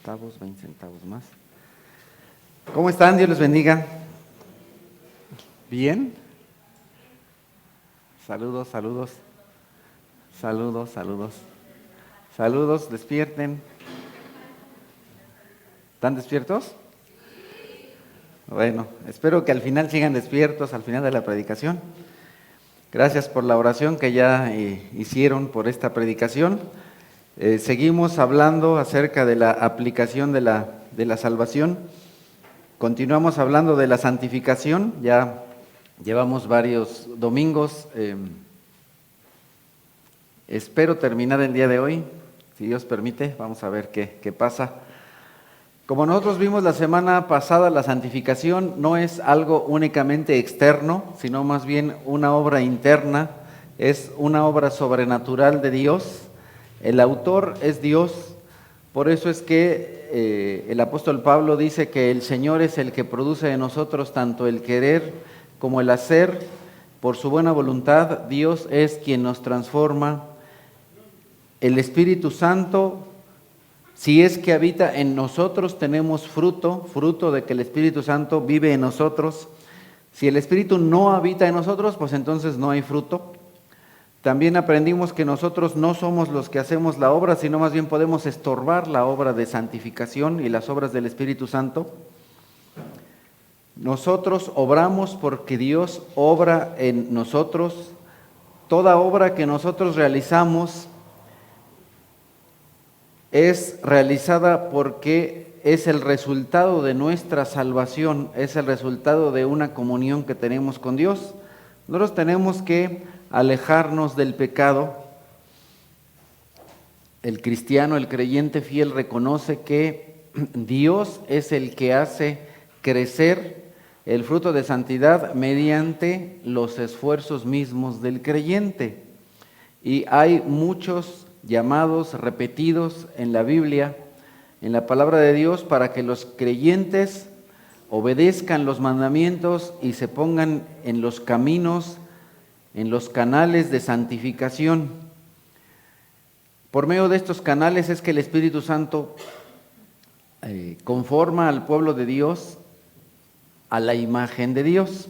centavos, 20 centavos más. ¿Cómo están? Dios les bendiga. ¿Bien? Saludos, saludos. Saludos, saludos. Saludos, despierten. ¿Están despiertos? Bueno, espero que al final sigan despiertos, al final de la predicación. Gracias por la oración que ya hicieron por esta predicación. Seguimos hablando acerca de la aplicación de la salvación. Continuamos hablando de la santificación. Ya llevamos varios domingos. Espero terminar el día de hoy, si Dios permite. Vamos a ver qué pasa. Como nosotros vimos la semana pasada, la santificación no es algo únicamente externo, sino más bien una obra interna, es una obra sobrenatural de Dios. El autor es Dios, por eso es que el apóstol Pablo dice que el Señor es el que produce en nosotros tanto el querer como el hacer. Por su buena voluntad, Dios es quien nos transforma. El Espíritu Santo, si es que habita en nosotros, tenemos fruto de que el Espíritu Santo vive en nosotros. Si el Espíritu no habita en nosotros, pues entonces no hay fruto. También aprendimos que nosotros no somos los que hacemos la obra, sino más bien podemos estorbar la obra de santificación y las obras del Espíritu Santo. Nosotros obramos porque Dios obra en nosotros. Toda obra que nosotros realizamos es realizada porque es el resultado de nuestra salvación, es el resultado de una comunión que tenemos con Dios. Nosotros tenemos que alejarnos del pecado. El cristiano, el creyente fiel reconoce que Dios es el que hace crecer el fruto de santidad mediante los esfuerzos mismos del creyente. Y hay muchos llamados repetidos en la Biblia, en la palabra de Dios, para que los creyentes obedezcan los mandamientos y se pongan en los caminos, en los canales de santificación. Por medio de estos canales es que el Espíritu Santo conforma al pueblo de Dios a la imagen de Dios.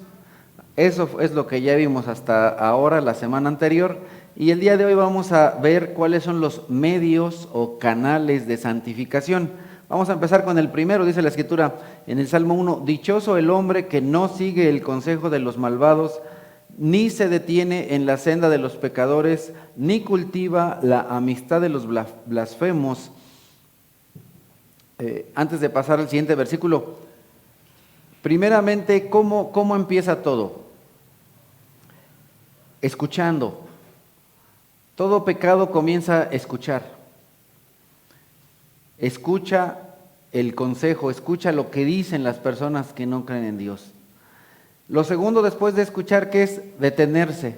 Eso es lo que ya vimos hasta ahora, la semana anterior. Y el día de hoy vamos a ver cuáles son los medios o canales de santificación. Vamos a empezar con el primero, dice la Escritura en el Salmo 1, dichoso el hombre que no sigue el consejo de los malvados, ni se detiene en la senda de los pecadores, ni cultiva la amistad de los blasfemos. Antes de pasar al siguiente versículo, primeramente, ¿cómo empieza todo? Escuchando. Todo pecado comienza a escuchar. Escucha el consejo, escucha lo que dicen las personas que no creen en Dios. Lo segundo, después de escuchar, ¿qué es? Detenerse.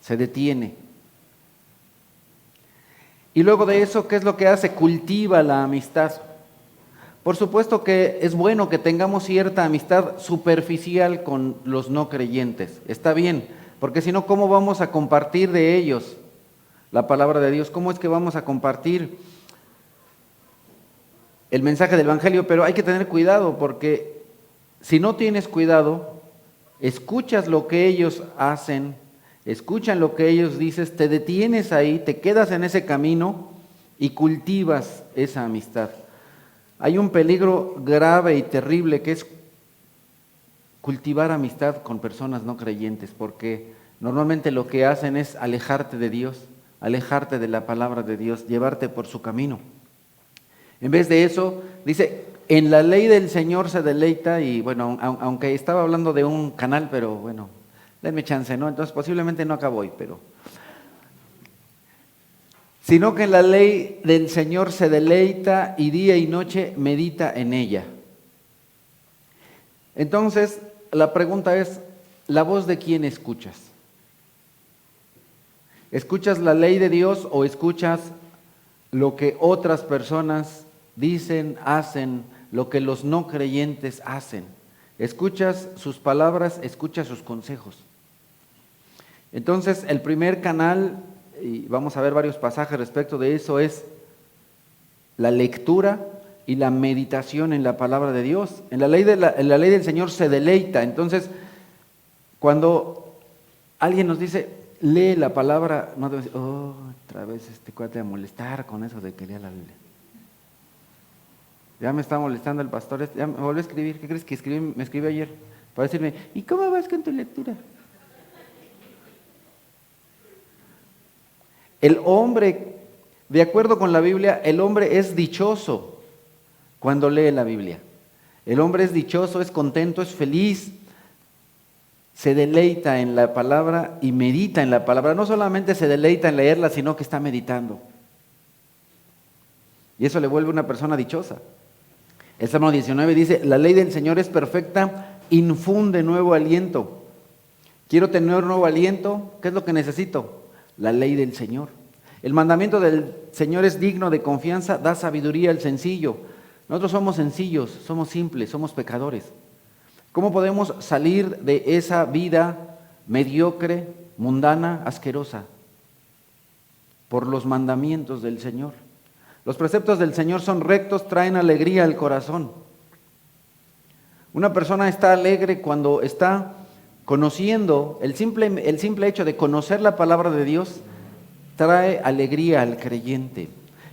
Se detiene. Y luego de eso, ¿qué es lo que hace? Cultiva la amistad. Por supuesto que es bueno que tengamos cierta amistad superficial con los no creyentes. Está bien. Porque si no, ¿cómo vamos a compartir de ellos la palabra de Dios? ¿Cómo es que vamos a compartir el mensaje del Evangelio? Pero hay que tener cuidado, porque si no tienes cuidado, escuchas lo que ellos hacen, escuchan lo que ellos dicen, te detienes ahí, te quedas en ese camino y cultivas esa amistad. Hay un peligro grave y terrible que es cultivar amistad con personas no creyentes, porque normalmente lo que hacen es alejarte de Dios, alejarte de la palabra de Dios, llevarte por su camino. En vez de eso, dice, en la ley del Señor se deleita, y bueno, aunque estaba hablando de un canal, pero bueno, denme chance, ¿no? Entonces posiblemente no acabo hoy, pero sino que en la ley del Señor se deleita y día y noche medita en ella. Entonces, la pregunta es, ¿la voz de quién escuchas? ¿Escuchas la ley de Dios o escuchas lo que otras personas dicen, hacen, lo que los no creyentes hacen? ¿Escuchas sus palabras, escuchas sus consejos? Entonces, el primer canal, y vamos a ver varios pasajes respecto de eso, es la lectura y la meditación en la palabra de Dios. En la ley del Señor se deleita. Entonces, cuando alguien nos dice, lee la palabra, no debe decir, oh, otra vez este cuate a molestar con eso de que lea la Biblia. Ya me está molestando el pastor, ya me volvió a escribir. ¿Qué crees que me escribió ayer? Para decirme, ¿y cómo vas con tu lectura? El hombre, de acuerdo con la Biblia, el hombre es dichoso cuando lee la Biblia. El hombre es dichoso, es contento, es feliz, se deleita en la palabra y medita en la palabra. No solamente se deleita en leerla, sino que está meditando. Y eso le vuelve una persona dichosa. El Salmo 19 dice, la ley del Señor es perfecta, infunde nuevo aliento. Quiero tener nuevo aliento, ¿qué es lo que necesito? La ley del Señor. El mandamiento del Señor es digno de confianza, da sabiduría al sencillo. Nosotros somos sencillos, somos simples, somos pecadores. ¿Cómo podemos salir de esa vida mediocre, mundana, asquerosa? Por los mandamientos del Señor. Los preceptos del Señor son rectos, traen alegría al corazón. Una persona está alegre cuando está conociendo, el simple hecho de conocer la palabra de Dios trae alegría al creyente.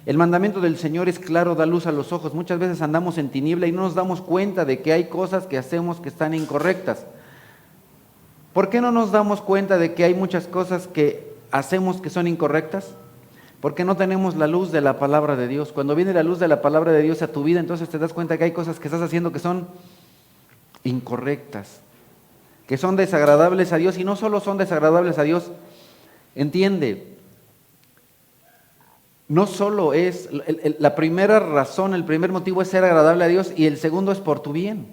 El mandamiento del Señor es claro, da luz a los ojos. Muchas veces andamos en tiniebla y no nos damos cuenta de que hay cosas que hacemos que están incorrectas. ¿Por qué no nos damos cuenta de que hay muchas cosas que hacemos que son incorrectas? Porque no tenemos la luz de la palabra de Dios. Cuando viene la luz de la palabra de Dios a tu vida, entonces te das cuenta que hay cosas que estás haciendo que son incorrectas, que son desagradables a Dios, y no solo son desagradables a Dios, entiende, no solo es, la primera razón, el primer motivo es ser agradable a Dios, y el segundo es por tu bien.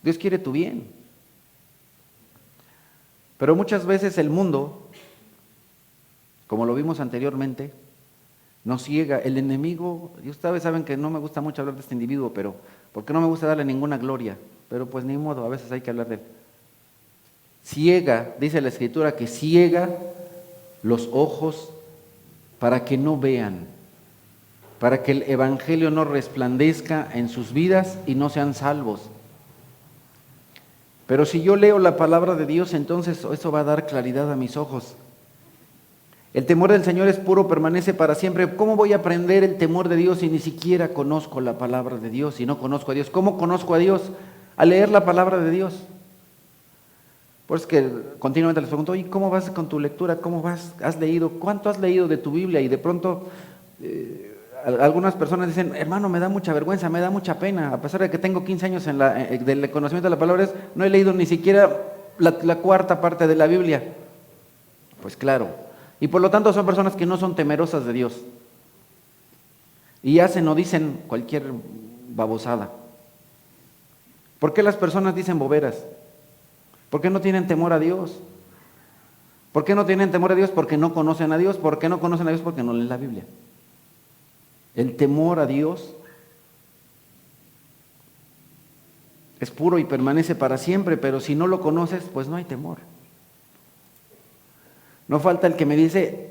Dios quiere tu bien. Pero muchas veces el mundo, como lo vimos anteriormente, nos ciega. El enemigo, y ustedes saben que no me gusta mucho hablar de este individuo, pero porque no me gusta darle ninguna gloria, pero pues ni modo, a veces hay que hablar de él. Ciega, dice la Escritura, que ciega los ojos para que no vean, para que el Evangelio no resplandezca en sus vidas y no sean salvos. Pero si yo leo la palabra de Dios, entonces eso va a dar claridad a mis ojos. El temor del Señor es puro, permanece para siempre. ¿Cómo voy a aprender el temor de Dios si ni siquiera conozco la palabra de Dios, si no conozco a Dios? ¿Cómo conozco a Dios? Al leer la palabra de Dios. Por eso es que continuamente les pregunto, ¿y cómo vas con tu lectura? ¿Cómo vas? ¿Has leído? ¿Cuánto has leído de tu Biblia? Y de pronto algunas personas dicen, hermano, me da mucha vergüenza, me da mucha pena, a pesar de que tengo 15 años del conocimiento de la palabra, no he leído ni siquiera la cuarta parte de la Biblia. Pues claro. Y por lo tanto son personas que no son temerosas de Dios. Y hacen o dicen cualquier babosada. ¿Por qué las personas dicen boberas? ¿Por qué no tienen temor a Dios? ¿Por qué no tienen temor a Dios? Porque no conocen a Dios. ¿Por qué no conocen a Dios? Porque no leen la Biblia. El temor a Dios es puro y permanece para siempre, pero si no lo conoces, pues no hay temor. No falta el que me dice,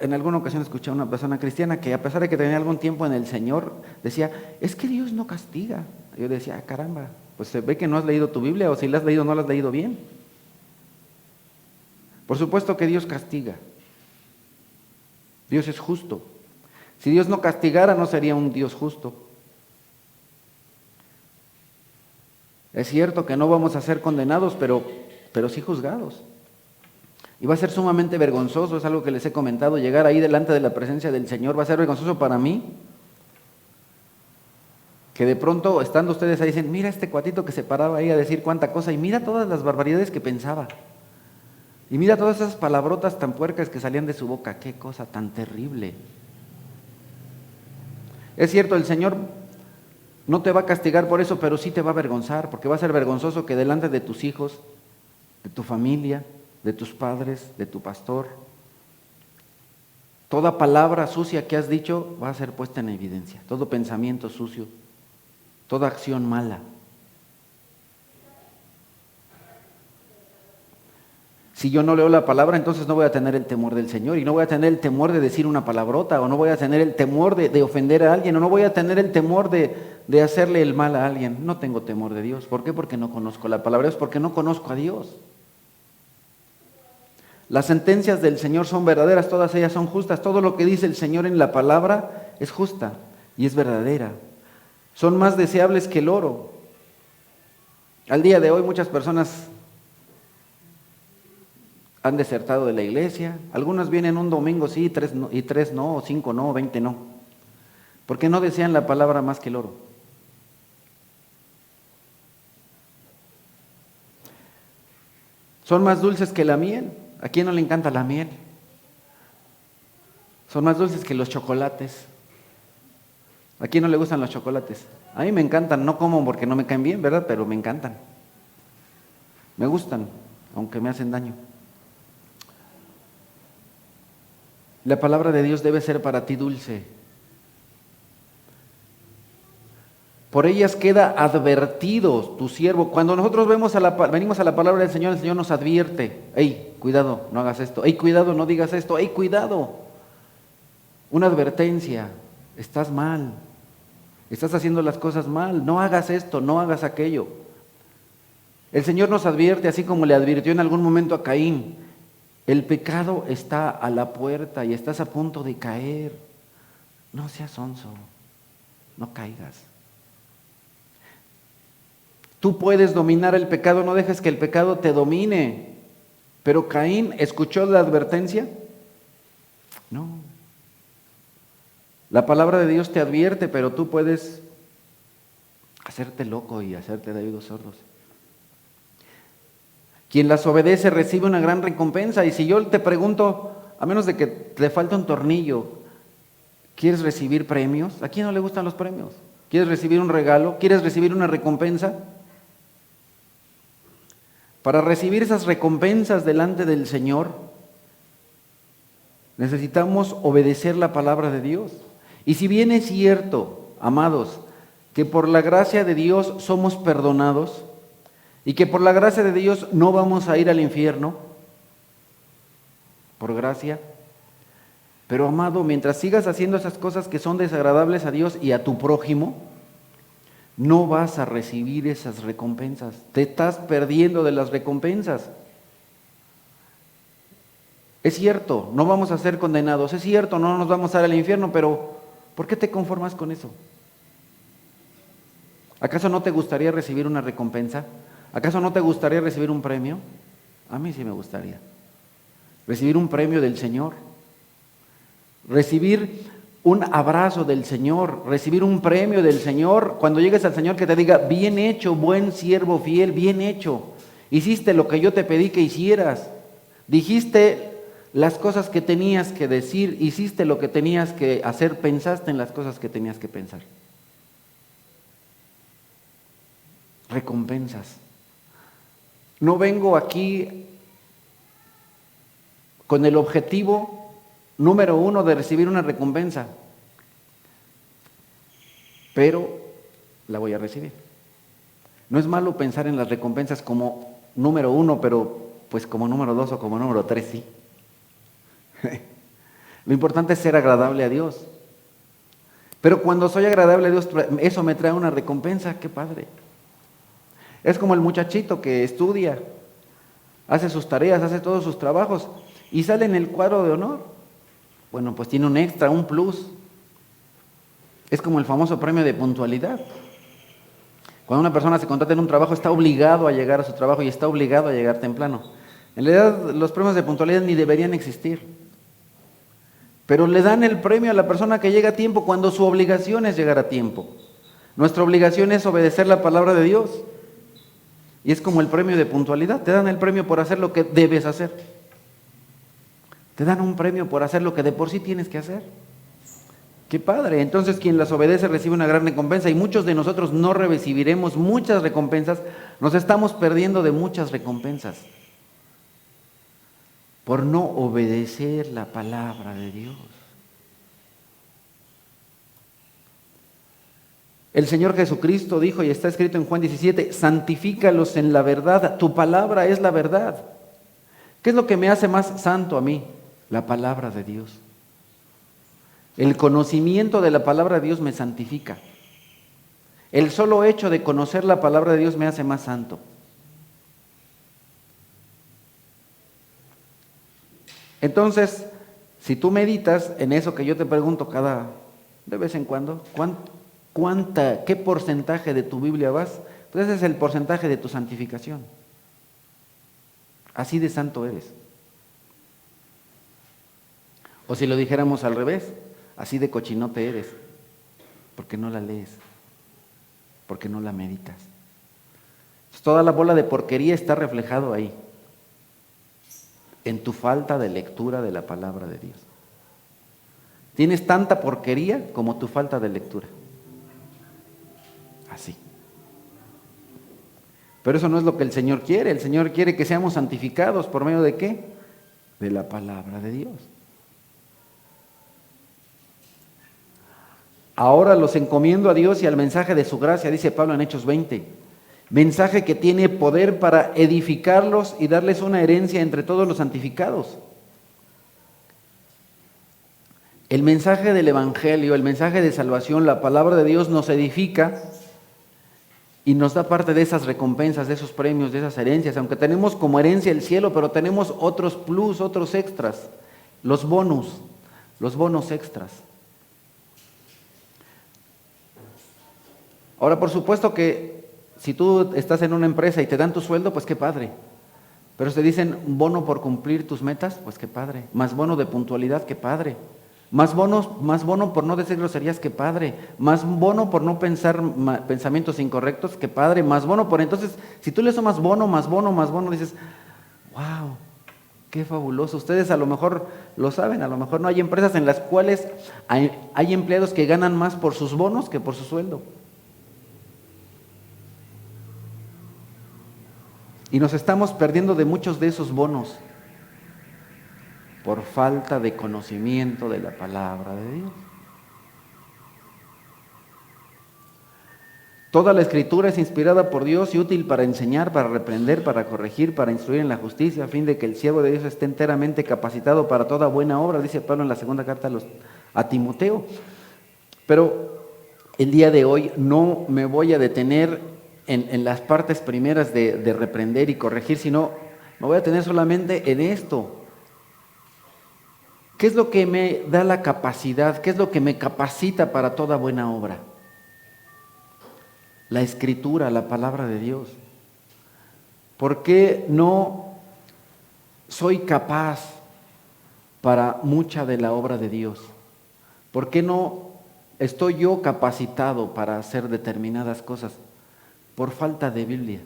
en alguna ocasión escuché a una persona cristiana que a pesar de que tenía algún tiempo en el Señor, decía, es que Dios no castiga. Y yo decía, caramba, pues se ve que no has leído tu Biblia, o si la has leído no la has leído bien. Por supuesto que Dios castiga. Dios es justo. Si Dios no castigara, no sería un Dios justo. Es cierto que no vamos a ser condenados, pero sí juzgados. Y va a ser sumamente vergonzoso, es algo que les he comentado, llegar ahí delante de la presencia del Señor, va a ser vergonzoso para mí, que de pronto, estando ustedes ahí, dicen, mira este cuatito que se paraba ahí a decir cuánta cosa, y mira todas las barbaridades que pensaba, y mira todas esas palabrotas tan puercas que salían de su boca, qué cosa tan terrible. Es cierto, el Señor no te va a castigar por eso, pero sí te va a avergonzar, porque va a ser vergonzoso que delante de tus hijos, de tu familia, de tus padres, de tu pastor, toda palabra sucia que has dicho va a ser puesta en evidencia, todo pensamiento sucio, toda acción mala. Si yo no leo la palabra, entonces no voy a tener el temor del Señor y no voy a tener el temor de decir una palabrota o no voy a tener el temor de ofender a alguien o no voy a tener el temor de hacerle el mal a alguien. No tengo temor de Dios. ¿Por qué? Porque no conozco la palabra, es porque no conozco a Dios. Las sentencias del Señor son verdaderas, todas ellas son justas. Todo lo que dice el Señor en la palabra es justa y es verdadera. Son más deseables que el oro. Al día de hoy muchas personas han desertado de la iglesia. Algunos vienen un domingo sí, y tres no, o 5 no, o 20 no. Porque no desean la palabra más que el oro. Son más dulces que la miel. ¿A quién no le encanta la miel? Son más dulces que los chocolates. ¿A quién no le gustan los chocolates? A mí me encantan, no como porque no me caen bien, ¿verdad? Pero me encantan. Me gustan, aunque me hacen daño. La palabra de Dios debe ser para ti dulce. Por ellas queda advertido tu siervo. Cuando nosotros venimos a la palabra del Señor, el Señor nos advierte. ¡Ey, cuidado, no hagas esto! ¡Ey, cuidado, no digas esto! ¡Ey, cuidado! Una advertencia. Estás mal. Estás haciendo las cosas mal. No hagas esto, no hagas aquello. El Señor nos advierte, así como le advirtió en algún momento a Caín. El pecado está a la puerta y estás a punto de caer. No seas sonso. No caigas. Tú puedes dominar el pecado, no dejes que el pecado te domine. Pero Caín, ¿escuchó la advertencia? No. La palabra de Dios te advierte, pero tú puedes hacerte loco y hacerte de oídos sordos. Quien las obedece recibe una gran recompensa. Y si yo te pregunto, a menos de que te falte un tornillo, ¿quieres recibir premios? ¿A quién no le gustan los premios? ¿Quieres recibir un regalo? ¿Quieres recibir una recompensa? Para recibir esas recompensas delante del Señor, necesitamos obedecer la palabra de Dios. Y si bien es cierto, amados, que por la gracia de Dios somos perdonados y que por la gracia de Dios no vamos a ir al infierno, por gracia, pero amado, mientras sigas haciendo esas cosas que son desagradables a Dios y a tu prójimo, no vas a recibir esas recompensas. Te estás perdiendo de las recompensas. Es cierto, no vamos a ser condenados. Es cierto, no nos vamos a ir al infierno, pero ¿por qué te conformas con eso? ¿Acaso no te gustaría recibir una recompensa? ¿Acaso no te gustaría recibir un premio? A mí sí me gustaría. Recibir un premio del Señor. Recibir un abrazo del Señor, recibir un premio del Señor, cuando llegues al Señor que te diga, bien hecho, buen siervo fiel, bien hecho, hiciste lo que yo te pedí que hicieras, dijiste las cosas que tenías que decir, hiciste lo que tenías que hacer, pensaste en las cosas que tenías que pensar. Recompensas. No vengo aquí con el objetivo número 1 de recibir una recompensa, pero la voy a recibir. No es malo pensar en las recompensas como número 1, pero pues como número 2 o como número 3, sí. Lo importante es ser agradable a Dios. Pero cuando soy agradable a Dios, eso me trae una recompensa, qué padre. Es como el muchachito que estudia, hace sus tareas, hace todos sus trabajos y sale en el cuadro de honor. Bueno, pues tiene un extra, un plus. Es como el famoso premio de puntualidad. Cuando una persona se contrata en un trabajo, está obligado a llegar a su trabajo y está obligado a llegar temprano. En realidad, los premios de puntualidad ni deberían existir. Pero le dan el premio a la persona que llega a tiempo cuando su obligación es llegar a tiempo. Nuestra obligación es obedecer la palabra de Dios. Y es como el premio de puntualidad. Te dan el premio por hacer lo que debes hacer. Te dan un premio por hacer lo que de por sí tienes que hacer. ¡Qué padre! Entonces quien las obedece recibe una gran recompensa y muchos de nosotros no recibiremos muchas recompensas. Nos estamos perdiendo de muchas recompensas por no obedecer la palabra de Dios. El Señor Jesucristo dijo, y está escrito en Juan 17, santifícalos en la verdad, tu palabra es la verdad. ¿Qué es lo que me hace más santo a mí? La palabra de Dios. El conocimiento de la palabra de Dios me santifica. El solo hecho de conocer la palabra de Dios me hace más santo. Entonces, si tú meditas en eso que yo te pregunto de vez en cuando, ¿qué porcentaje de tu Biblia vas? Pues ese es el porcentaje de tu santificación. Así de santo eres. O si lo dijéramos al revés, así de cochinote eres, porque no la lees, porque no la meditas. Entonces, toda la bola de porquería está reflejado ahí, en tu falta de lectura de la palabra de Dios. Tienes tanta porquería como tu falta de lectura. Así. Pero eso no es lo que el Señor quiere. El Señor quiere que seamos santificados por medio de ¿qué? De la palabra de Dios. Ahora los encomiendo a Dios y al mensaje de su gracia, dice Pablo en Hechos 20. Mensaje que tiene poder para edificarlos y darles una herencia entre todos los santificados. El mensaje del Evangelio, el mensaje de salvación, la palabra de Dios nos edifica y nos da parte de esas recompensas, de esos premios, de esas herencias. Aunque tenemos como herencia el cielo, pero tenemos otros plus, otros extras, los bonos extras. Ahora, por supuesto que si tú estás en una empresa y te dan tu sueldo, pues qué padre. Pero si te dicen bono por cumplir tus metas, pues qué padre. Más bono de puntualidad, qué padre. Más bono por no decir groserías, qué padre. Más bono por no pensar pensamientos incorrectos, qué padre. Más bono por... Entonces, si tú le sumas bono, dices, wow, qué fabuloso. Ustedes a lo mejor lo saben, a lo mejor no hay empresas en las cuales hay empleados que ganan más por sus bonos que por su sueldo. Y nos estamos perdiendo de muchos de esos bonos por falta de conocimiento de la palabra de Dios. Toda la Escritura es inspirada por Dios y útil para enseñar, para reprender, para corregir, para instruir en la justicia, a fin de que el siervo de Dios esté enteramente capacitado para toda buena obra, dice Pablo en la segunda carta a Timoteo. Pero el día de hoy no me voy a detener en las partes primeras de reprender y corregir, sino me voy a detener solamente en esto. ¿Qué es lo que me da la capacidad? ¿Qué es lo que me capacita para toda buena obra? La Escritura, la palabra de Dios. ¿Por qué no soy capaz para mucha de la obra de Dios? ¿Por qué no estoy yo capacitado para hacer determinadas cosas? Por falta de Biblia.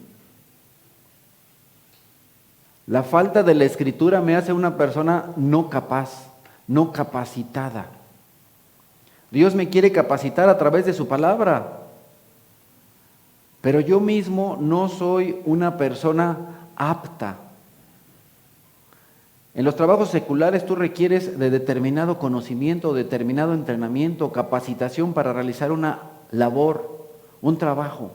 La falta de la Escritura me hace una persona no capaz, no capacitada. Dios me quiere capacitar a través de su palabra, pero yo mismo no soy una persona apta. En los trabajos seculares tú requieres de determinado conocimiento, determinado entrenamiento, capacitación para realizar una labor, un trabajo.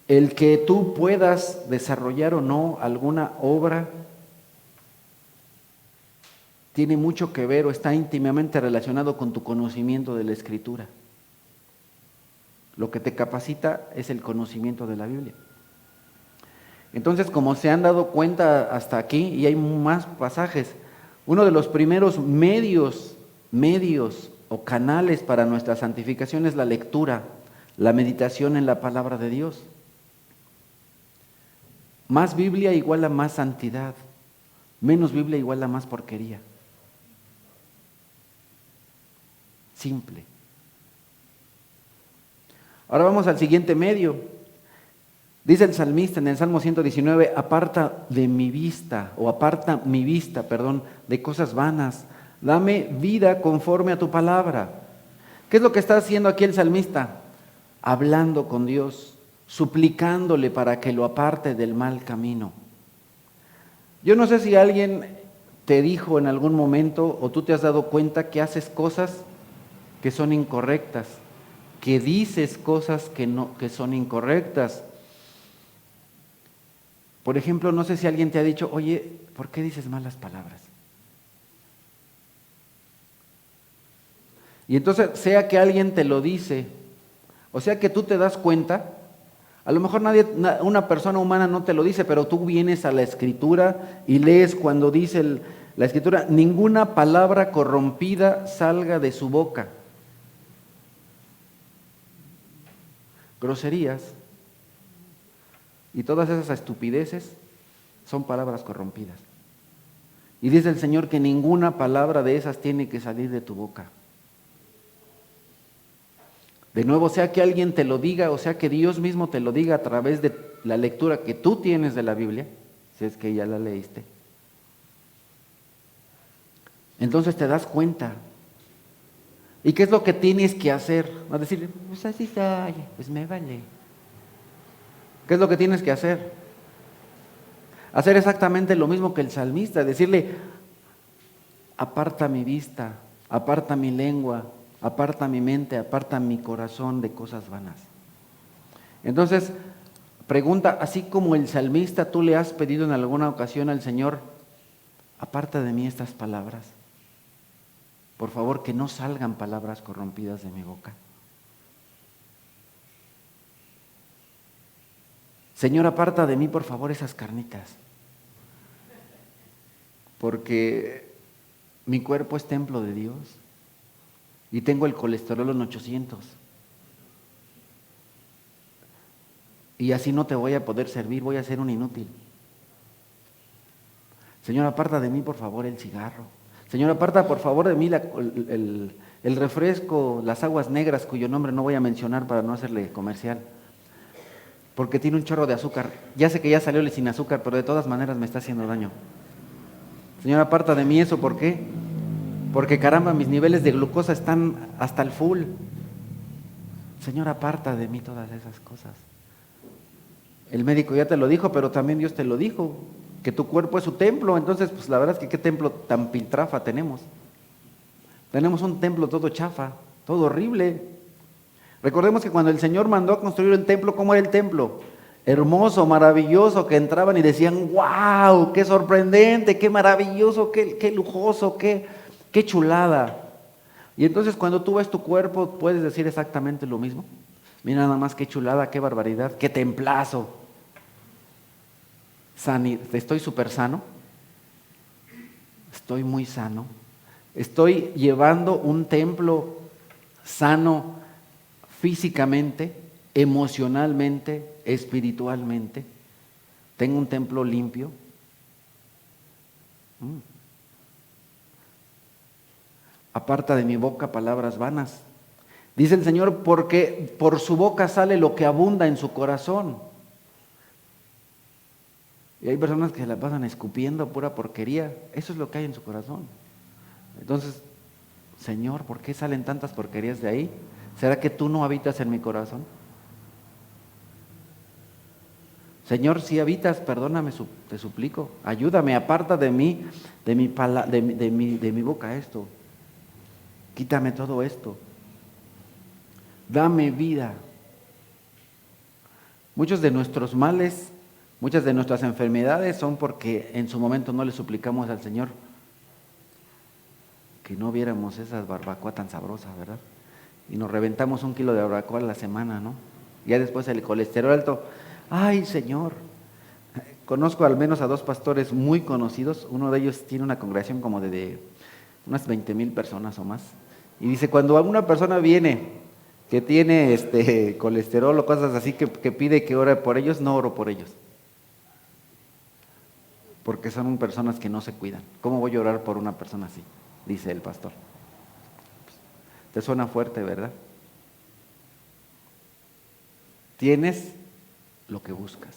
El que tú puedas desarrollar o no alguna obra tiene mucho que ver o está íntimamente relacionado con tu conocimiento de la Escritura. Lo que te capacita es el conocimiento de la Biblia. Entonces, como se han dado cuenta hasta aquí, y hay más pasajes, uno de los primeros medios o canales para nuestra santificación es la lectura, la meditación en la palabra de Dios. Más Biblia igual a más santidad, menos Biblia igual a más porquería. Simple. Ahora vamos al siguiente medio. Dice el salmista en el Salmo 119, aparta mi vista, de cosas vanas. Dame vida conforme a tu palabra. ¿Qué es lo que está haciendo aquí el salmista? Hablando con Dios, suplicándole para que lo aparte del mal camino. Yo no sé si alguien te dijo en algún momento o tú te has dado cuenta que haces cosas que son incorrectas, que dices cosas que son incorrectas. Por ejemplo, no sé si alguien te ha dicho, oye, ¿por qué dices malas palabras? Y entonces, sea que alguien te lo dice, o sea que tú te das cuenta, a lo mejor una persona humana no te lo dice, pero tú vienes a la Escritura y lees cuando dice la Escritura, ninguna palabra corrompida salga de su boca. Groserías y todas esas estupideces son palabras corrompidas. Y dice el Señor que ninguna palabra de esas tiene que salir de tu boca. De nuevo, sea que alguien te lo diga, o sea que Dios mismo te lo diga a través de la lectura que tú tienes de la Biblia, si es que ya la leíste. Entonces te das cuenta. ¿Y qué es lo que tienes que hacer? A decir, pues así soy, pues me vale. ¿Qué es lo que tienes que hacer? Hacer exactamente lo mismo que el salmista, decirle, aparta mi vista, aparta mi lengua, aparta mi mente, aparta mi corazón de cosas vanas. Entonces, pregunta, así como el salmista, ¿tú le has pedido en alguna ocasión al Señor, aparta de mí estas palabras? Por favor, que no salgan palabras corrompidas de mi boca. Señor, aparta de mí, por favor, esas carnitas. Porque mi cuerpo es templo de Dios y tengo el colesterol en 800. Y así no te voy a poder servir, voy a ser un inútil. Señor, aparta de mí, por favor, el cigarro. Señor, aparta, por favor, de mí el refresco, las aguas negras, cuyo nombre no voy a mencionar para no hacerle comercial. Porque tiene un chorro de azúcar. Ya sé que ya salió el sin azúcar, pero de todas maneras me está haciendo daño. Señor, aparta de mí eso, ¿por qué? Porque caramba, mis niveles de glucosa están hasta el full. Señor, aparta de mí todas esas cosas. El médico ya te lo dijo, pero también Dios te lo dijo, que tu cuerpo es su templo. Entonces, pues la verdad es que qué templo tan piltrafa tenemos. Tenemos un templo todo chafa, todo horrible. Recordemos que cuando el Señor mandó a construir el templo, ¿cómo era el templo? Hermoso, maravilloso, que entraban y decían, wow, qué sorprendente, qué maravilloso, qué lujoso, qué chulada. Y entonces cuando tú ves tu cuerpo, puedes decir exactamente lo mismo. Mira nada más qué chulada, qué barbaridad, qué templazo. Estoy súper sano, estoy muy sano, estoy llevando un templo sano físicamente, emocionalmente, espiritualmente. Tengo un templo limpio. Aparta de mi boca palabras vanas. Dice el Señor, porque por su boca sale lo que abunda en su corazón. Y hay personas que se la pasan escupiendo pura porquería. Eso es lo que hay en su corazón. Entonces, Señor, ¿por qué salen tantas porquerías de ahí? ¿Será que tú no habitas en mi corazón? Señor, si habitas, perdóname, te suplico. Ayúdame, aparta de mí, de mi boca esto. Quítame todo esto. Dame vida. Muchos de nuestros males, muchas de nuestras enfermedades son porque en su momento no le suplicamos al Señor que no viéramos esas barbacoa tan sabrosas, ¿verdad? Y nos reventamos 1 kilo de barbacoa a la semana, ¿no? Ya después el colesterol alto. ¡Ay, Señor! Conozco al menos a 2 pastores muy conocidos. Uno de ellos tiene una congregación como de unas 20,000 personas o más. Y dice, cuando alguna persona viene que tiene colesterol o cosas así que pide que ore por ellos, no oro por ellos. Porque son personas que no se cuidan. ¿Cómo voy a orar por una persona así? Dice el pastor. Te suena fuerte, ¿verdad? Tienes lo que buscas.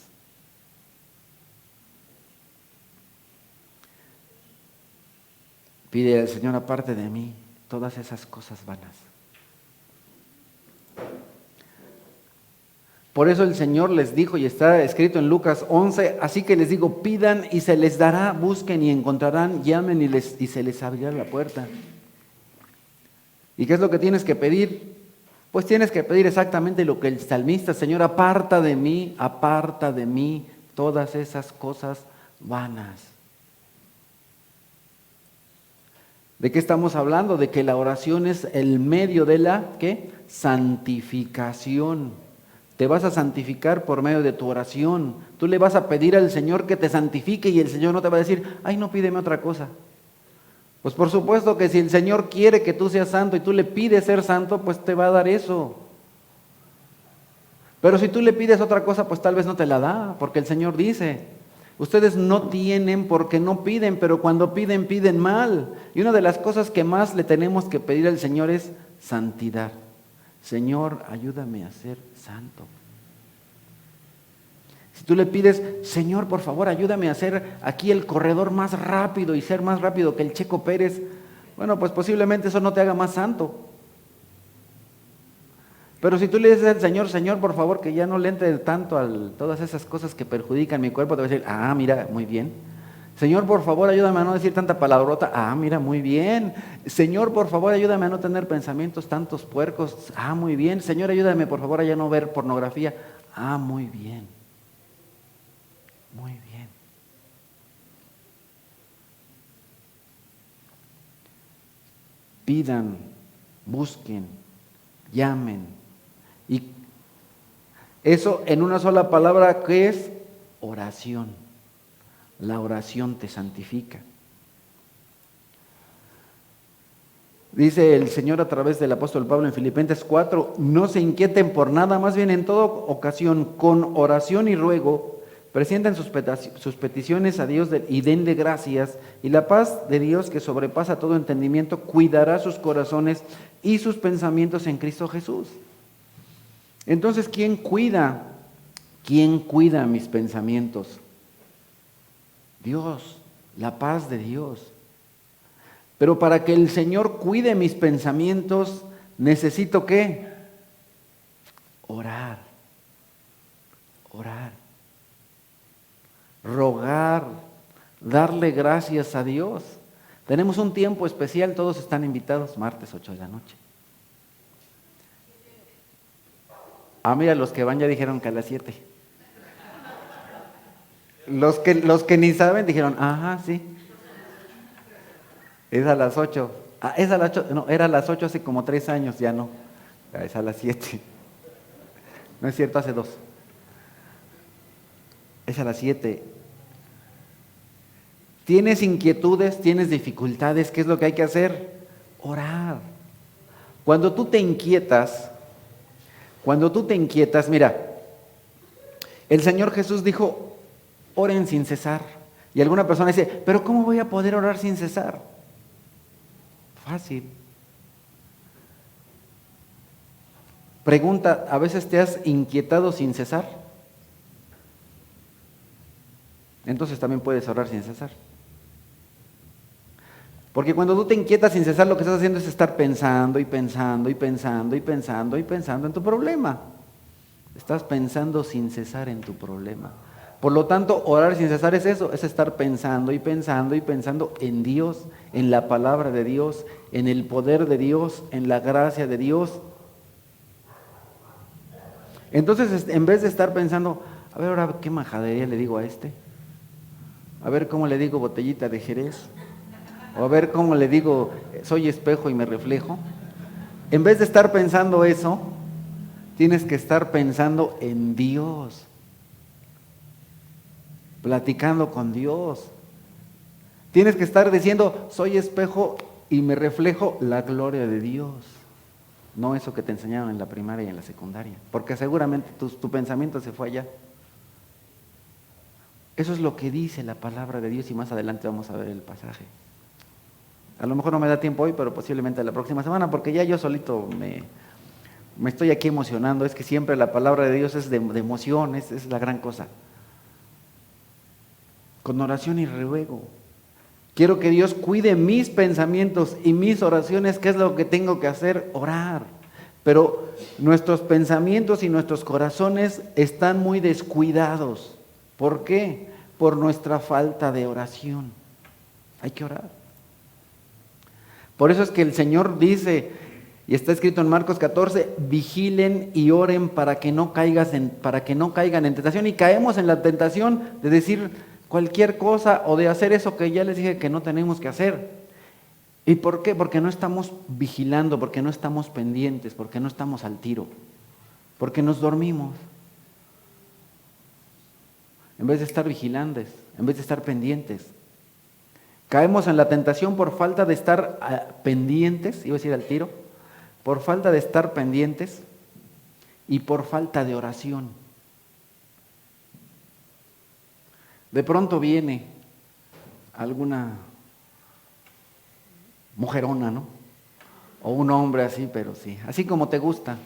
Pide al Señor, aparte de mí, todas esas cosas vanas. Por eso el Señor les dijo, y está escrito en Lucas 11, así que les digo, pidan y se les dará, busquen y encontrarán, llamen y se les abrirá la puerta. ¿Y qué es lo que tienes que pedir? Pues tienes que pedir exactamente lo que el salmista, Señor, aparta de mí todas esas cosas vanas. ¿De qué estamos hablando? De que la oración es el medio de la, ¿qué? Santificación. Te vas a santificar por medio de tu oración. Tú le vas a pedir al Señor que te santifique y el Señor no te va a decir, ay, no, pídeme otra cosa. Pues por supuesto que si el Señor quiere que tú seas santo y tú le pides ser santo, pues te va a dar eso. Pero si tú le pides otra cosa, pues tal vez no te la da, porque el Señor dice, ustedes no tienen porque no piden, pero cuando piden, piden mal. Y una de las cosas que más le tenemos que pedir al Señor es santidad. Señor, ayúdame a ser santo. Si tú le pides, Señor, por favor, ayúdame a hacer aquí el corredor más rápido y ser más rápido que el Checo Pérez, bueno, pues posiblemente eso no te haga más santo. Pero si tú le dices al Señor, Señor, por favor, que ya no le entre tanto a todas esas cosas que perjudican mi cuerpo, te va a decir, ah, mira, muy bien. Señor, por favor, ayúdame a no decir tanta palabrota. Ah, mira, muy bien. Señor, por favor, ayúdame a no tener pensamientos tantos puercos. Ah, muy bien. Señor, ayúdame, por favor, a ya no ver pornografía. Ah, muy bien. Muy bien. Pidan, busquen, llamen. Y eso en una sola palabra que es oración. La oración te santifica. Dice el Señor a través del apóstol Pablo en Filipenses 4, no se inquieten por nada, más bien en toda ocasión, con oración y ruego, presenten sus peticiones a Dios y denle gracias, y la paz de Dios que sobrepasa todo entendimiento, cuidará sus corazones y sus pensamientos en Cristo Jesús. Entonces, ¿quién cuida? ¿Quién cuida mis pensamientos? Dios, la paz de Dios. Pero para que el Señor cuide mis pensamientos, necesito ¿qué? Orar, rogar, darle gracias a Dios. Tenemos un tiempo especial, todos están invitados, martes 8 de la noche. Ah, mira, los que van ya dijeron que a las 7. Los que ni saben dijeron, ajá, sí. Es a las 8. Ah, es a las 8. No, era a las 8 hace como 3 años, ya no. Es a las 7. No es cierto, hace 2. Es a las 7. ¿Tienes inquietudes? ¿Tienes dificultades? ¿Qué es lo que hay que hacer? Orar. Cuando tú te inquietas, mira, el Señor Jesús dijo, oren sin cesar. Y alguna persona dice, pero ¿cómo voy a poder orar sin cesar? Fácil. Pregunta, ¿a veces te has inquietado sin cesar? Entonces también puedes orar sin cesar. Porque cuando tú te inquietas sin cesar, lo que estás haciendo es estar pensando y pensando y pensando y pensando y pensando en tu problema. Estás pensando sin cesar en tu problema. Por lo tanto, orar sin cesar es eso, es estar pensando y pensando y pensando en Dios, en la palabra de Dios, en el poder de Dios, en la gracia de Dios. Entonces, en vez de estar pensando, a ver ahora qué majadería le digo a este, a ver cómo le digo botellita de Jerez, o a ver cómo le digo soy espejo y me reflejo, en vez de estar pensando eso, tienes que estar pensando en Dios, platicando con Dios. Tienes que estar diciendo, soy espejo y me reflejo la gloria de Dios. No eso que te enseñaron en la primaria y en la secundaria, porque seguramente tu pensamiento se fue allá. Eso es lo que dice la palabra de Dios y más adelante vamos a ver el pasaje. A lo mejor no me da tiempo hoy, pero posiblemente la próxima semana, porque ya yo solito me estoy aquí emocionando. Es que siempre la palabra de Dios es de emoción, es la gran cosa. Con oración y ruego. Quiero que Dios cuide mis pensamientos y mis oraciones. ¿Qué es lo que tengo que hacer? Orar. Pero nuestros pensamientos y nuestros corazones están muy descuidados. ¿Por qué? Por nuestra falta de oración. Hay que orar. Por eso es que el Señor dice, Y está escrito en Marcos 14, vigilen y oren para que no caigan en tentación. Y caemos en la tentación de decir cualquier cosa o de hacer eso que ya les dije que no tenemos que hacer. ¿Y por qué? Porque no estamos vigilando, porque no estamos pendientes, porque no estamos al tiro, porque nos dormimos. En vez de estar vigilantes, en vez de estar pendientes. Caemos en la tentación por falta de estar pendientes, iba a decir al tiro, por falta de estar pendientes y por falta de oración. De pronto viene alguna mujerona, ¿no? O un hombre así, pero sí, así como te gusta.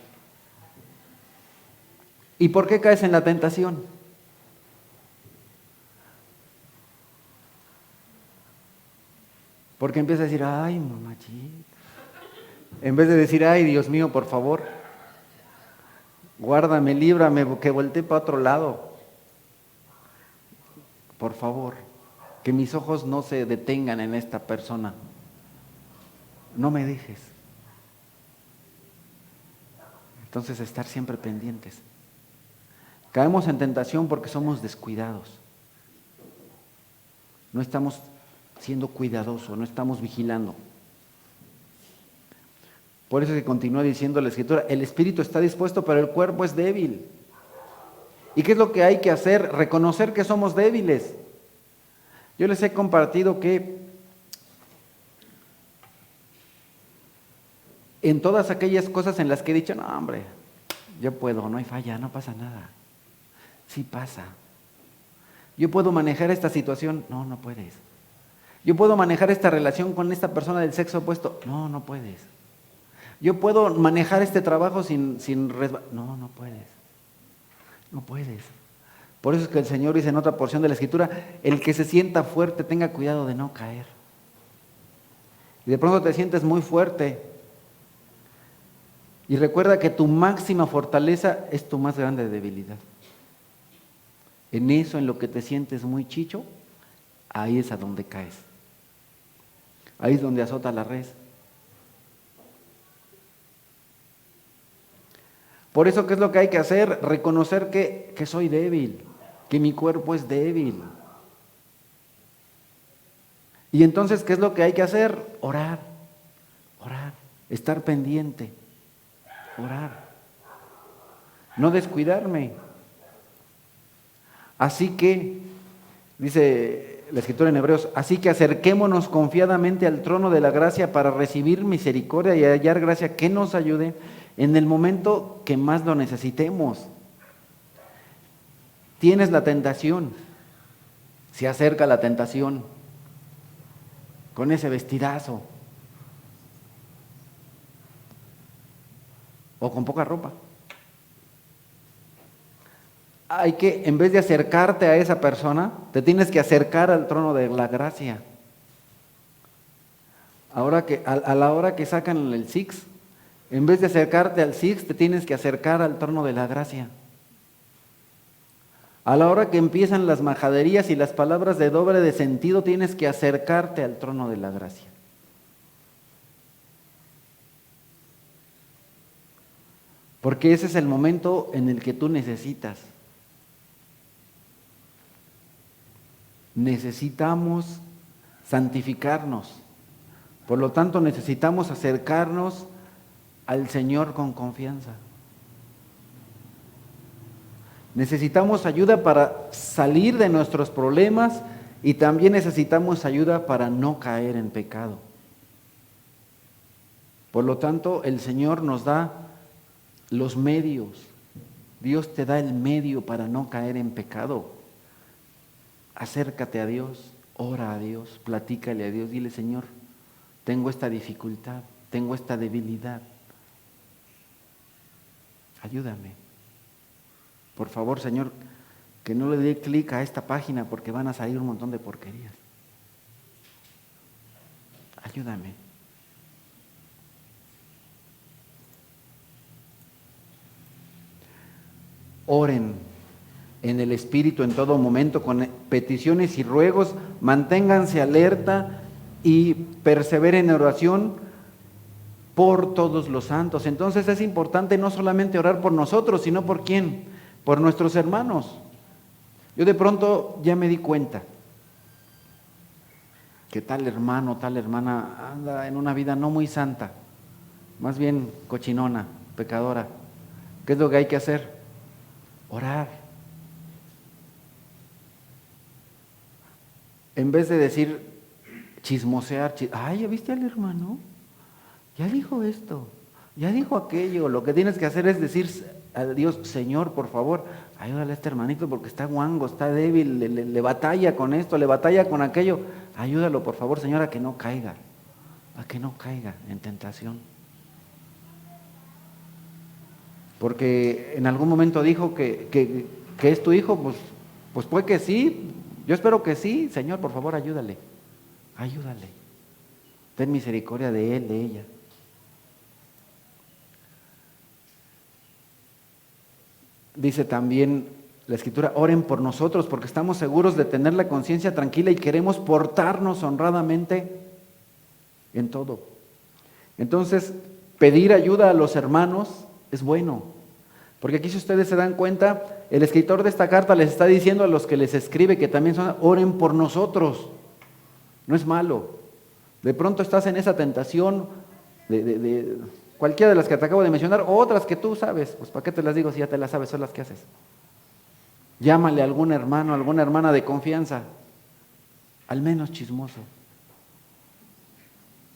¿Y por qué caes en la tentación? Porque empieza a decir, ay, mamachita. En vez de decir, ay, Dios mío, por favor, guárdame, líbrame, que voltee para otro lado. Por favor, que mis ojos no se detengan en esta persona. No me dejes. Entonces, estar siempre pendientes. Caemos en tentación porque somos descuidados. No estamos siendo cuidadosos, no estamos vigilando. Por eso que continúa diciendo la Escritura, el espíritu está dispuesto, pero el cuerpo es débil. ¿Y qué es lo que hay que hacer? Reconocer que somos débiles. Yo les he compartido que en todas aquellas cosas en las que he dicho, no hombre, yo puedo, no hay falla, no pasa nada. Sí pasa. Yo puedo manejar esta situación, no puedes. Yo puedo manejar esta relación con esta persona del sexo opuesto, no puedes. Yo puedo manejar este trabajo sin no puedes. No puedes. Por eso es que el Señor dice en otra porción de la Escritura, el que se sienta fuerte tenga cuidado de no caer. Y de pronto te sientes muy fuerte. Y recuerda que tu máxima fortaleza es tu más grande debilidad. En eso, en lo que te sientes muy chicho, ahí es a donde caes. Ahí es donde azota la red. Por eso, ¿qué es lo que hay que hacer? Reconocer que soy débil, que mi cuerpo es débil. Y entonces, ¿qué es lo que hay que hacer? Orar, estar pendiente, orar. No descuidarme. Así que, dice la Escritura en Hebreos, así que acerquémonos confiadamente al trono de la gracia para recibir misericordia y hallar gracia que nos ayude en el momento que más lo necesitemos. Tienes la tentación, se acerca la tentación con ese vestidazo o con poca ropa. Hay que, en vez de acercarte a esa persona, te tienes que acercar al trono de la gracia. Ahora que, a la hora que sacan el Six, en vez de acercarte al Six, te tienes que acercar al trono de la gracia. A la hora que empiezan las majaderías y las palabras de doble de sentido, tienes que acercarte al trono de la gracia. Porque ese es el momento en el que tú necesitas. Necesitamos santificarnos. Por lo tanto, necesitamos acercarnos al Señor con confianza. Necesitamos ayuda para salir de nuestros problemas y también necesitamos ayuda para no caer en pecado. Por lo tanto, el Señor nos da los medios. Dios te da el medio para no caer en pecado. Acércate a Dios, ora a Dios, platícale a Dios, dile, Señor, tengo esta dificultad, tengo esta debilidad. Ayúdame. Por favor, Señor, que no le dé clic a esta página porque van a salir un montón de porquerías. Ayúdame. Oren en el Espíritu en todo momento con peticiones y ruegos, manténganse alerta y perseveren en oración por todos los santos. Entonces es importante no solamente orar por nosotros, sino por quién, por nuestros hermanos. Yo de pronto ya me di cuenta que tal hermano, tal hermana anda en una vida no muy santa, más bien cochinona, pecadora. ¿Qué es lo que hay que hacer? Orar. En vez de decir, chismosear, ay, ¿ya viste al hermano? Ya dijo esto, ya dijo aquello. Lo que tienes que hacer es decir a Dios, Señor, por favor, ayúdale a este hermanito porque está guango, está débil, le batalla con esto, le batalla con aquello. Ayúdalo, por favor, Señor, a que no caiga en tentación. Porque en algún momento dijo que es tu hijo, pues puede que sí, yo espero que sí. Señor, por favor, ayúdale. Ten misericordia de él, de ella. Dice también la Escritura, oren por nosotros porque estamos seguros de tener la conciencia tranquila y queremos portarnos honradamente en todo. Entonces, pedir ayuda a los hermanos es bueno, porque aquí si ustedes se dan cuenta, el escritor de esta carta les está diciendo a los que les escribe que también oren por nosotros. No es malo. De pronto estás en esa tentación de cualquiera de las que te acabo de mencionar, o otras que tú sabes, pues ¿para qué te las digo si ya te las sabes? Son las que haces. Llámale a algún hermano, alguna hermana de confianza, al menos chismoso.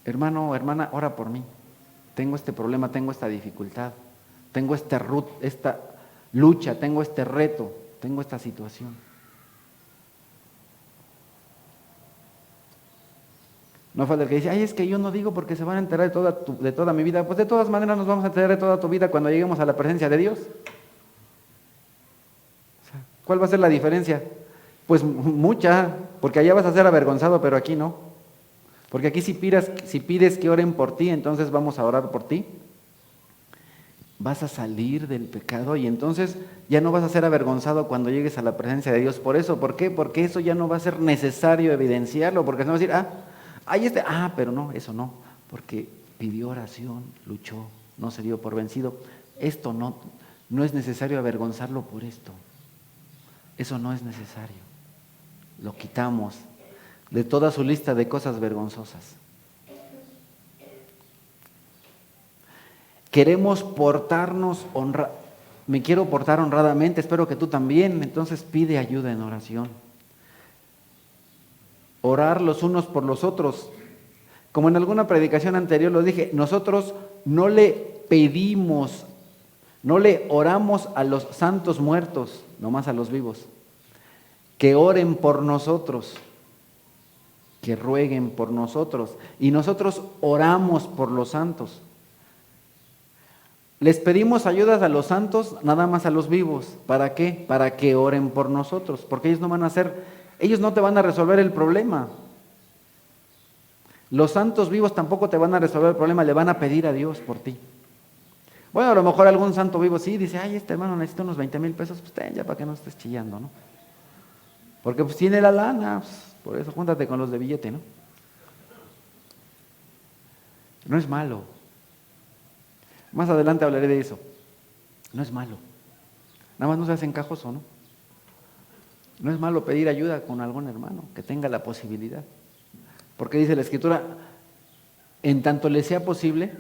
Hermano o hermana, ora por mí. Tengo este problema, tengo esta dificultad, tengo esta lucha, tengo este reto, tengo esta situación. No falta el que dice, ay, es que yo no digo porque se van a enterar de toda mi vida. Pues de todas maneras nos vamos a enterar de toda tu vida cuando lleguemos a la presencia de Dios. ¿Cuál va a ser la diferencia? Pues mucha, porque allá vas a ser avergonzado, pero aquí no. Porque aquí si pides que oren por ti, entonces vamos a orar por ti. Vas a salir del pecado y entonces ya no vas a ser avergonzado cuando llegues a la presencia de Dios. Por eso, ¿por qué? Porque eso ya no va a ser necesario evidenciarlo, porque no va a decir, pero no, eso no, porque pidió oración, luchó, no se dio por vencido. Esto no es necesario avergonzarlo por esto. Eso no es necesario. Lo quitamos de toda su lista de cosas vergonzosas. Queremos portarnos me quiero portar honradamente, espero que tú también, entonces pide ayuda en oración. Orar los unos por los otros. Como en alguna predicación anterior lo dije, nosotros no le pedimos, no le oramos a los santos muertos, nomás a los vivos, que oren por nosotros, que rueguen por nosotros, y nosotros oramos por los santos. Les pedimos ayudas a los santos, nada más a los vivos. ¿Para qué? Para que oren por nosotros, porque ellos no te van a resolver el problema. Los santos vivos tampoco te van a resolver el problema, le van a pedir a Dios por ti. Bueno, a lo mejor algún santo vivo sí dice, ay, este hermano necesita unos 20,000 pesos, pues ten ya para que no estés chillando, ¿no? Porque pues tiene la lana, pues, por eso júntate con los de billete, ¿no? No es malo. Más adelante hablaré de eso. No es malo. Nada más no se hace encajoso, ¿no? No es malo pedir ayuda con algún hermano que tenga la posibilidad. Porque dice la Escritura, en tanto les sea posible,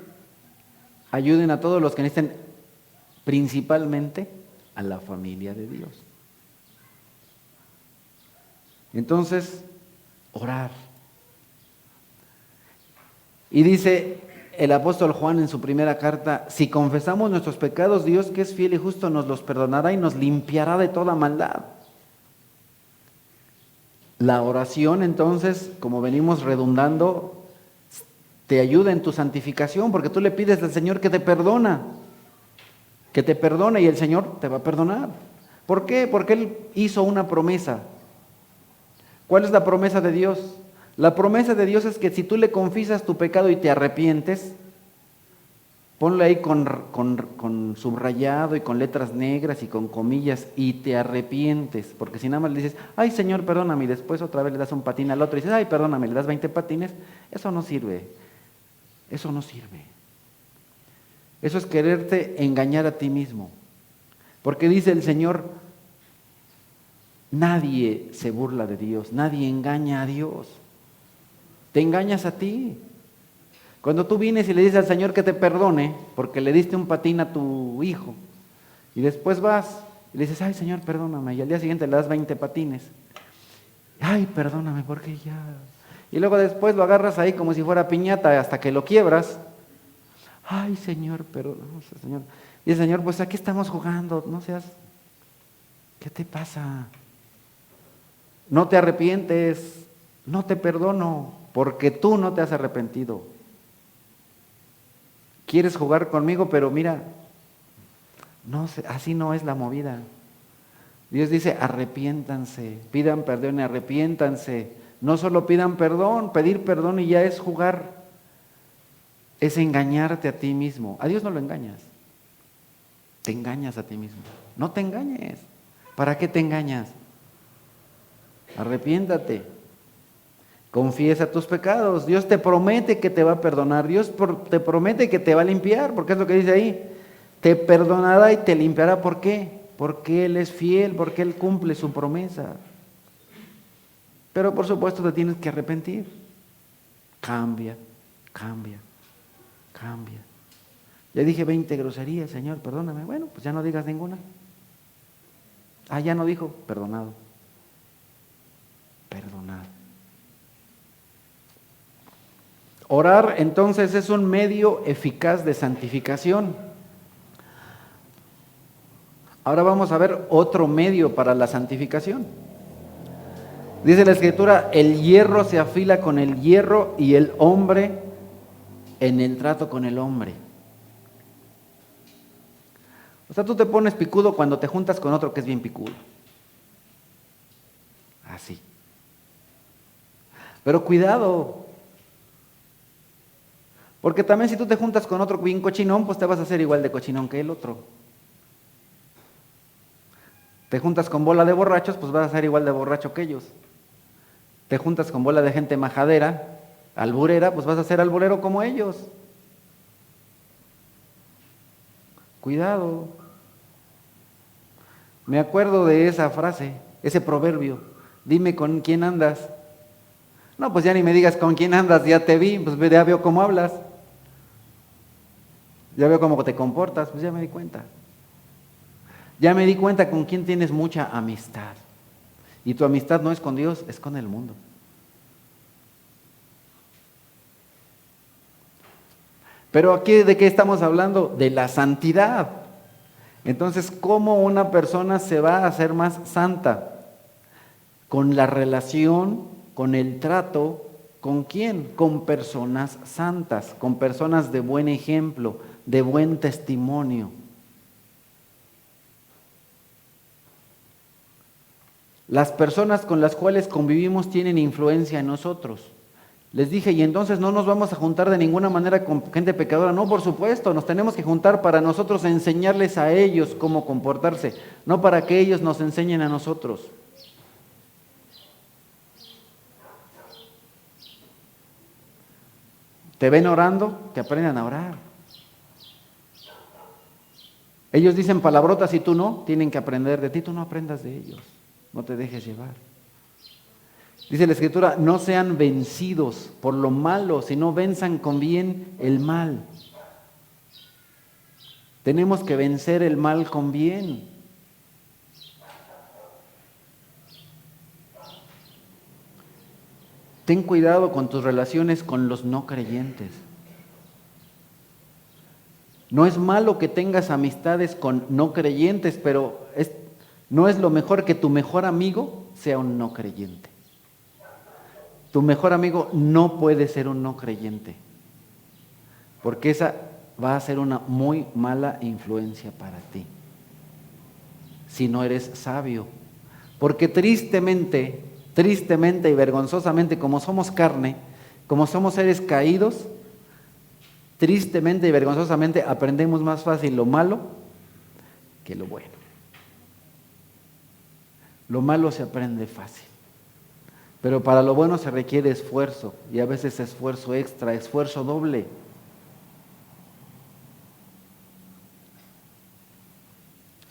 ayuden a todos los que necesiten, principalmente a la familia de Dios. Entonces, orar. Y dice el apóstol Juan en su primera carta, si confesamos nuestros pecados, Dios que es fiel y justo nos los perdonará y nos limpiará de toda maldad. La oración entonces, como venimos redundando, te ayuda en tu santificación, porque tú le pides al Señor que te perdone y el Señor te va a perdonar. ¿Por qué? Porque Él hizo una promesa. ¿Cuál es la promesa de Dios? La promesa de Dios es que si tú le confiesas tu pecado y te arrepientes, ponle ahí con subrayado y con letras negras y con comillas, y te arrepientes, porque si nada más le dices, ay Señor, perdóname, y después otra vez le das un patín al otro y dices, ay, perdóname, le das 20 patines, eso no sirve. Eso es quererte engañar a ti mismo. Porque dice el Señor, nadie se burla de Dios, nadie engaña a Dios. Te engañas a ti. Cuando tú vienes y le dices al Señor que te perdone porque le diste un patín a tu hijo y después vas y le dices, ay Señor, perdóname, y al día siguiente le das 20 patines. Ay, perdóname porque ya... Y luego después lo agarras ahí como si fuera piñata hasta que lo quiebras. Ay Señor, perdóname, Señor. Y el Señor, pues aquí estamos jugando, no seas... ¿Qué te pasa? No te arrepientes, no te perdono porque tú no te has arrepentido. Quieres jugar conmigo, pero mira, no, así no es la movida. Dios dice, arrepiéntanse, pidan perdón y arrepiéntanse. No solo pidan perdón, pedir perdón y ya es jugar, es engañarte a ti mismo. A Dios no lo engañas, te engañas a ti mismo. No te engañes. ¿Para qué te engañas? Arrepiéntate. Confiesa tus pecados. Dios te promete que te va a perdonar. Dios te promete que te va a limpiar, porque es lo que dice ahí. Te perdonará y te limpiará. ¿Por qué? Porque Él es fiel, porque Él cumple su promesa. Pero por supuesto te tienes que arrepentir. Cambia, cambia, cambia. Ya dije 20 groserías, Señor, perdóname. Bueno, pues ya no digas ninguna. Ah, ya no dijo, perdonado. Perdonado. Orar entonces es un medio eficaz de santificación. Ahora vamos a ver otro medio para la santificación. Dice la Escritura, el hierro se afila con el hierro y el hombre en el trato con el hombre. O sea, tú te pones picudo cuando te juntas con otro que es bien picudo. Así. Pero cuidado. Porque también si tú te juntas con otro bien cochinón, pues te vas a hacer igual de cochinón que el otro. Te juntas con bola de borrachos, pues vas a ser igual de borracho que ellos. Te juntas con bola de gente majadera, alburera, pues vas a ser alburero como ellos. Cuidado. Me acuerdo de esa frase, ese proverbio. Dime con quién andas. No, pues ya ni me digas con quién andas, ya te vi, pues ya veo cómo hablas. Ya veo cómo te comportas, pues ya me di cuenta. Ya me di cuenta con quién tienes mucha amistad. Y tu amistad no es con Dios, es con el mundo. Pero aquí, ¿de qué estamos hablando? De la santidad. Entonces, ¿cómo una persona se va a hacer más santa? Con la relación, con el trato, ¿con quién? Con personas santas, con personas de buen ejemplo, de buen testimonio. Las personas con las cuales convivimos tienen influencia en nosotros. Les dije, y entonces no nos vamos a juntar de ninguna manera con gente pecadora. No, por supuesto, nos tenemos que juntar para nosotros enseñarles a ellos cómo comportarse, no para que ellos nos enseñen a nosotros. Te ven orando, que aprendan a orar. Ellos dicen palabrotas y tú no, tienen que aprender de ti, tú no aprendas de ellos, no te dejes llevar. Dice la Escritura, no sean vencidos por lo malo, sino venzan con bien el mal. Tenemos que vencer el mal con bien. Ten cuidado con tus relaciones con los no creyentes. No es malo que tengas amistades con no creyentes, pero no es lo mejor que tu mejor amigo sea un no creyente. Tu mejor amigo no puede ser un no creyente, porque esa va a ser una muy mala influencia para ti, si no eres sabio. Porque tristemente y vergonzosamente, como somos carne, como somos seres caídos, tristemente y vergonzosamente aprendemos más fácil lo malo que lo bueno. Lo malo se aprende fácil, pero para lo bueno se requiere esfuerzo, y a veces esfuerzo extra, esfuerzo doble.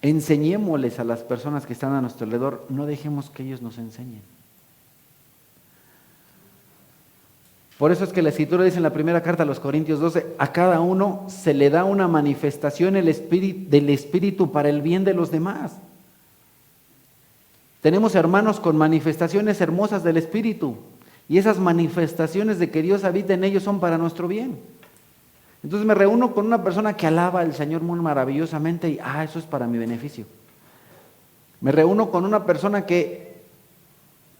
Enseñémosles a las personas que están a nuestro alrededor, no dejemos que ellos nos enseñen. Por eso es que la Escritura dice en la primera carta a los Corintios 12, a cada uno se le da una manifestación del Espíritu para el bien de los demás. Tenemos hermanos con manifestaciones hermosas del Espíritu, y esas manifestaciones de que Dios habita en ellos son para nuestro bien. Entonces me reúno con una persona que alaba al Señor muy maravillosamente y eso es para mi beneficio. Me reúno con una persona que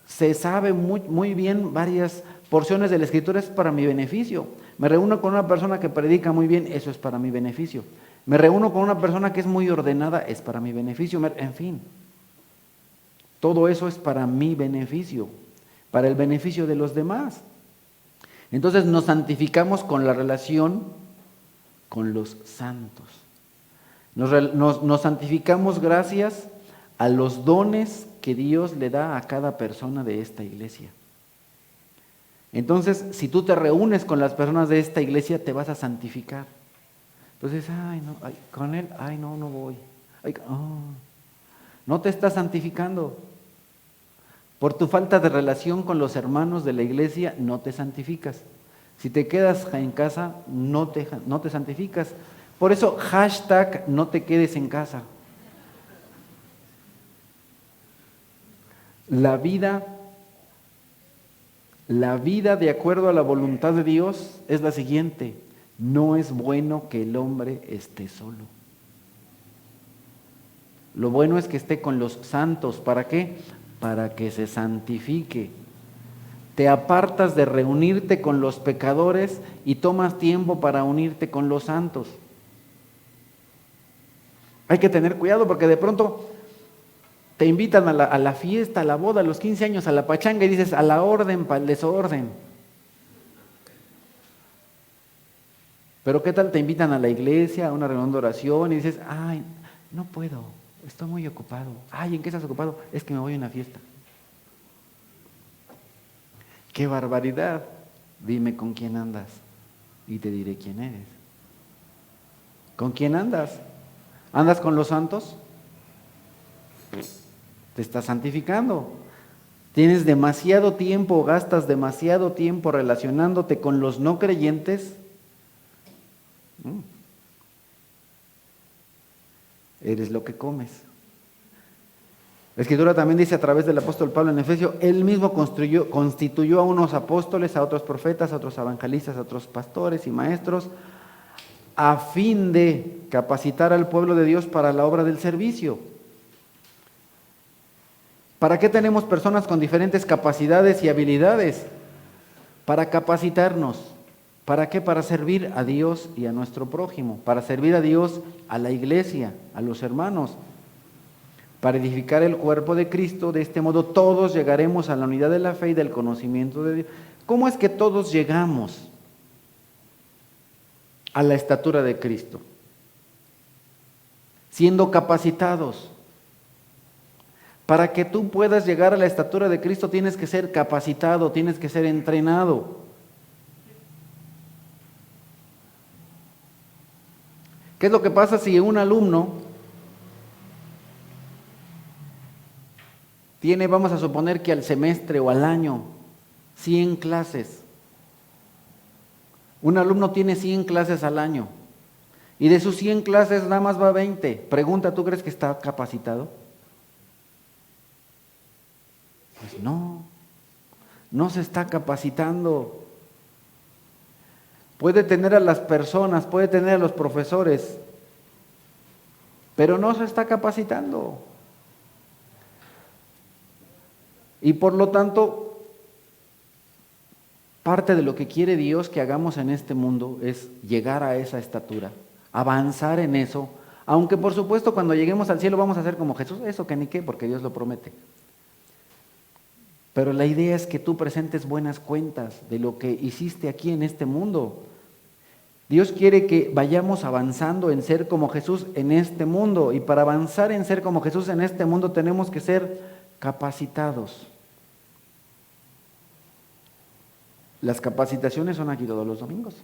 se sabe muy bien varias porciones de la Escritura, es para mi beneficio. Me reúno con una persona que predica muy bien, eso es para mi beneficio. Me reúno con una persona que es muy ordenada, es para mi beneficio. En fin, todo eso es para mi beneficio, para el beneficio de los demás. Entonces nos santificamos con la relación con los santos. Nos santificamos gracias a los dones que Dios le da a cada persona de esta iglesia. Entonces, si tú te reúnes con las personas de esta iglesia, te vas a santificar. Entonces, con él, no voy. No te estás santificando. Por tu falta de relación con los hermanos de la iglesia, no te santificas. Si te quedas en casa, no te santificas. Por eso, hashtag, no te quedes en casa. La vida de acuerdo a la voluntad de Dios es la siguiente: no es bueno que el hombre esté solo. Lo bueno es que esté con los santos. ¿Para qué? Para que se santifique. Te apartas de reunirte con los pecadores y tomas tiempo para unirte con los santos. Hay que tener cuidado porque de pronto te invitan a la fiesta, a la boda, a los 15 años, a la pachanga y dices, a la orden para el desorden. Pero ¿qué tal te invitan a la iglesia, a una reunión de oración y dices, no puedo, estoy muy ocupado. ¿En qué estás ocupado? Es que me voy a una fiesta. ¡Qué barbaridad! Dime con quién andas y te diré quién eres. ¿Con quién andas? ¿Andas con los santos? Te estás santificando. Tienes demasiado tiempo, gastas demasiado tiempo relacionándote con los no creyentes. Eres lo que comes. La Escritura también dice a través del apóstol Pablo en Efesios, él mismo constituyó a unos apóstoles, a otros profetas, a otros evangelistas, a otros pastores y maestros, a fin de capacitar al pueblo de Dios para la obra del servicio. ¿Para qué tenemos personas con diferentes capacidades y habilidades? Para capacitarnos. ¿Para qué? Para servir a Dios y a nuestro prójimo, para servir a Dios, a la iglesia, a los hermanos, para edificar el cuerpo de Cristo. De este modo todos llegaremos a la unidad de la fe y del conocimiento de Dios. ¿Cómo es que todos llegamos a la estatura de Cristo? Siendo capacitados. Para que tú puedas llegar a la estatura de Cristo tienes que ser capacitado, tienes que ser entrenado. ¿Qué es lo que pasa si un alumno tiene, vamos a suponer que al semestre o al año, 100 clases? Un alumno tiene 100 clases al año y de sus 100 clases nada más va 20. Pregunta, ¿tú crees que está capacitado? Pues no se está capacitando. Puede tener a las personas, puede tener a los profesores, pero no se está capacitando. Y por lo tanto, parte de lo que quiere Dios que hagamos en este mundo es llegar a esa estatura, avanzar en eso, aunque por supuesto cuando lleguemos al cielo vamos a ser como Jesús, eso que ni qué, porque Dios lo promete. Pero la idea es que tú presentes buenas cuentas de lo que hiciste aquí en este mundo. Dios quiere que vayamos avanzando en ser como Jesús en este mundo. Y para avanzar en ser como Jesús en este mundo tenemos que ser capacitados. Las capacitaciones son aquí todos los domingos.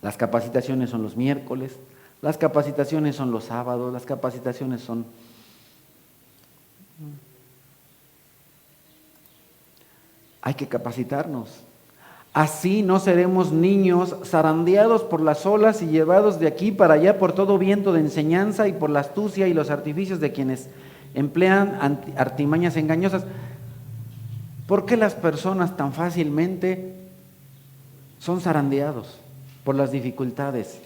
Las capacitaciones son los miércoles. Las capacitaciones son los sábados, las capacitaciones son... Hay que capacitarnos. Así no seremos niños zarandeados por las olas y llevados de aquí para allá por todo viento de enseñanza y por la astucia y los artificios de quienes emplean artimañas engañosas. ¿Por qué las personas tan fácilmente son zarandeados por las dificultades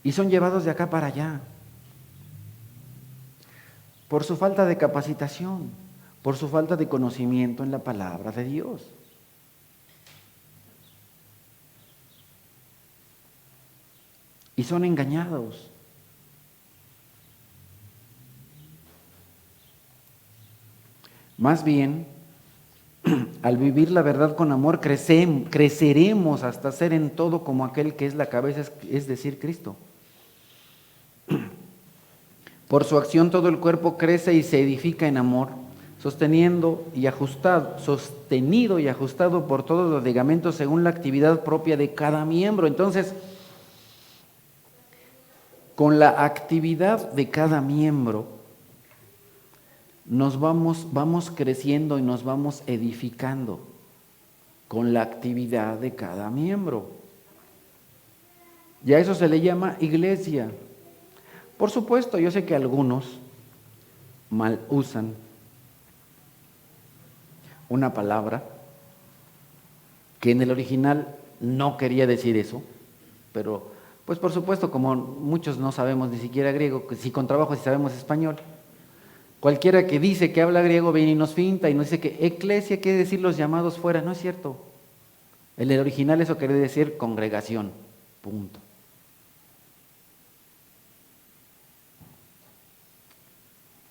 y son llevados de acá para allá? Por su falta de capacitación, por su falta de conocimiento en la palabra de Dios. Y son engañados. Más bien, al vivir la verdad con amor, creceremos hasta ser en todo como aquel que es la cabeza, es decir, Cristo. Por su acción todo el cuerpo crece y se edifica en amor, sostenido y ajustado por todos los ligamentos según la actividad propia de cada miembro. Entonces, con la actividad de cada miembro, nos vamos creciendo y nos vamos edificando con la actividad de cada miembro. Y a eso se le llama iglesia. Por supuesto, yo sé que algunos mal usan una palabra que en el original no quería decir eso, pero pues por supuesto, como muchos no sabemos ni siquiera griego, si con trabajo si sabemos español, cualquiera que dice que habla griego viene y nos finta y nos dice que eclesia quiere decir los llamados fuera. No es cierto. En el original eso quiere decir congregación, punto.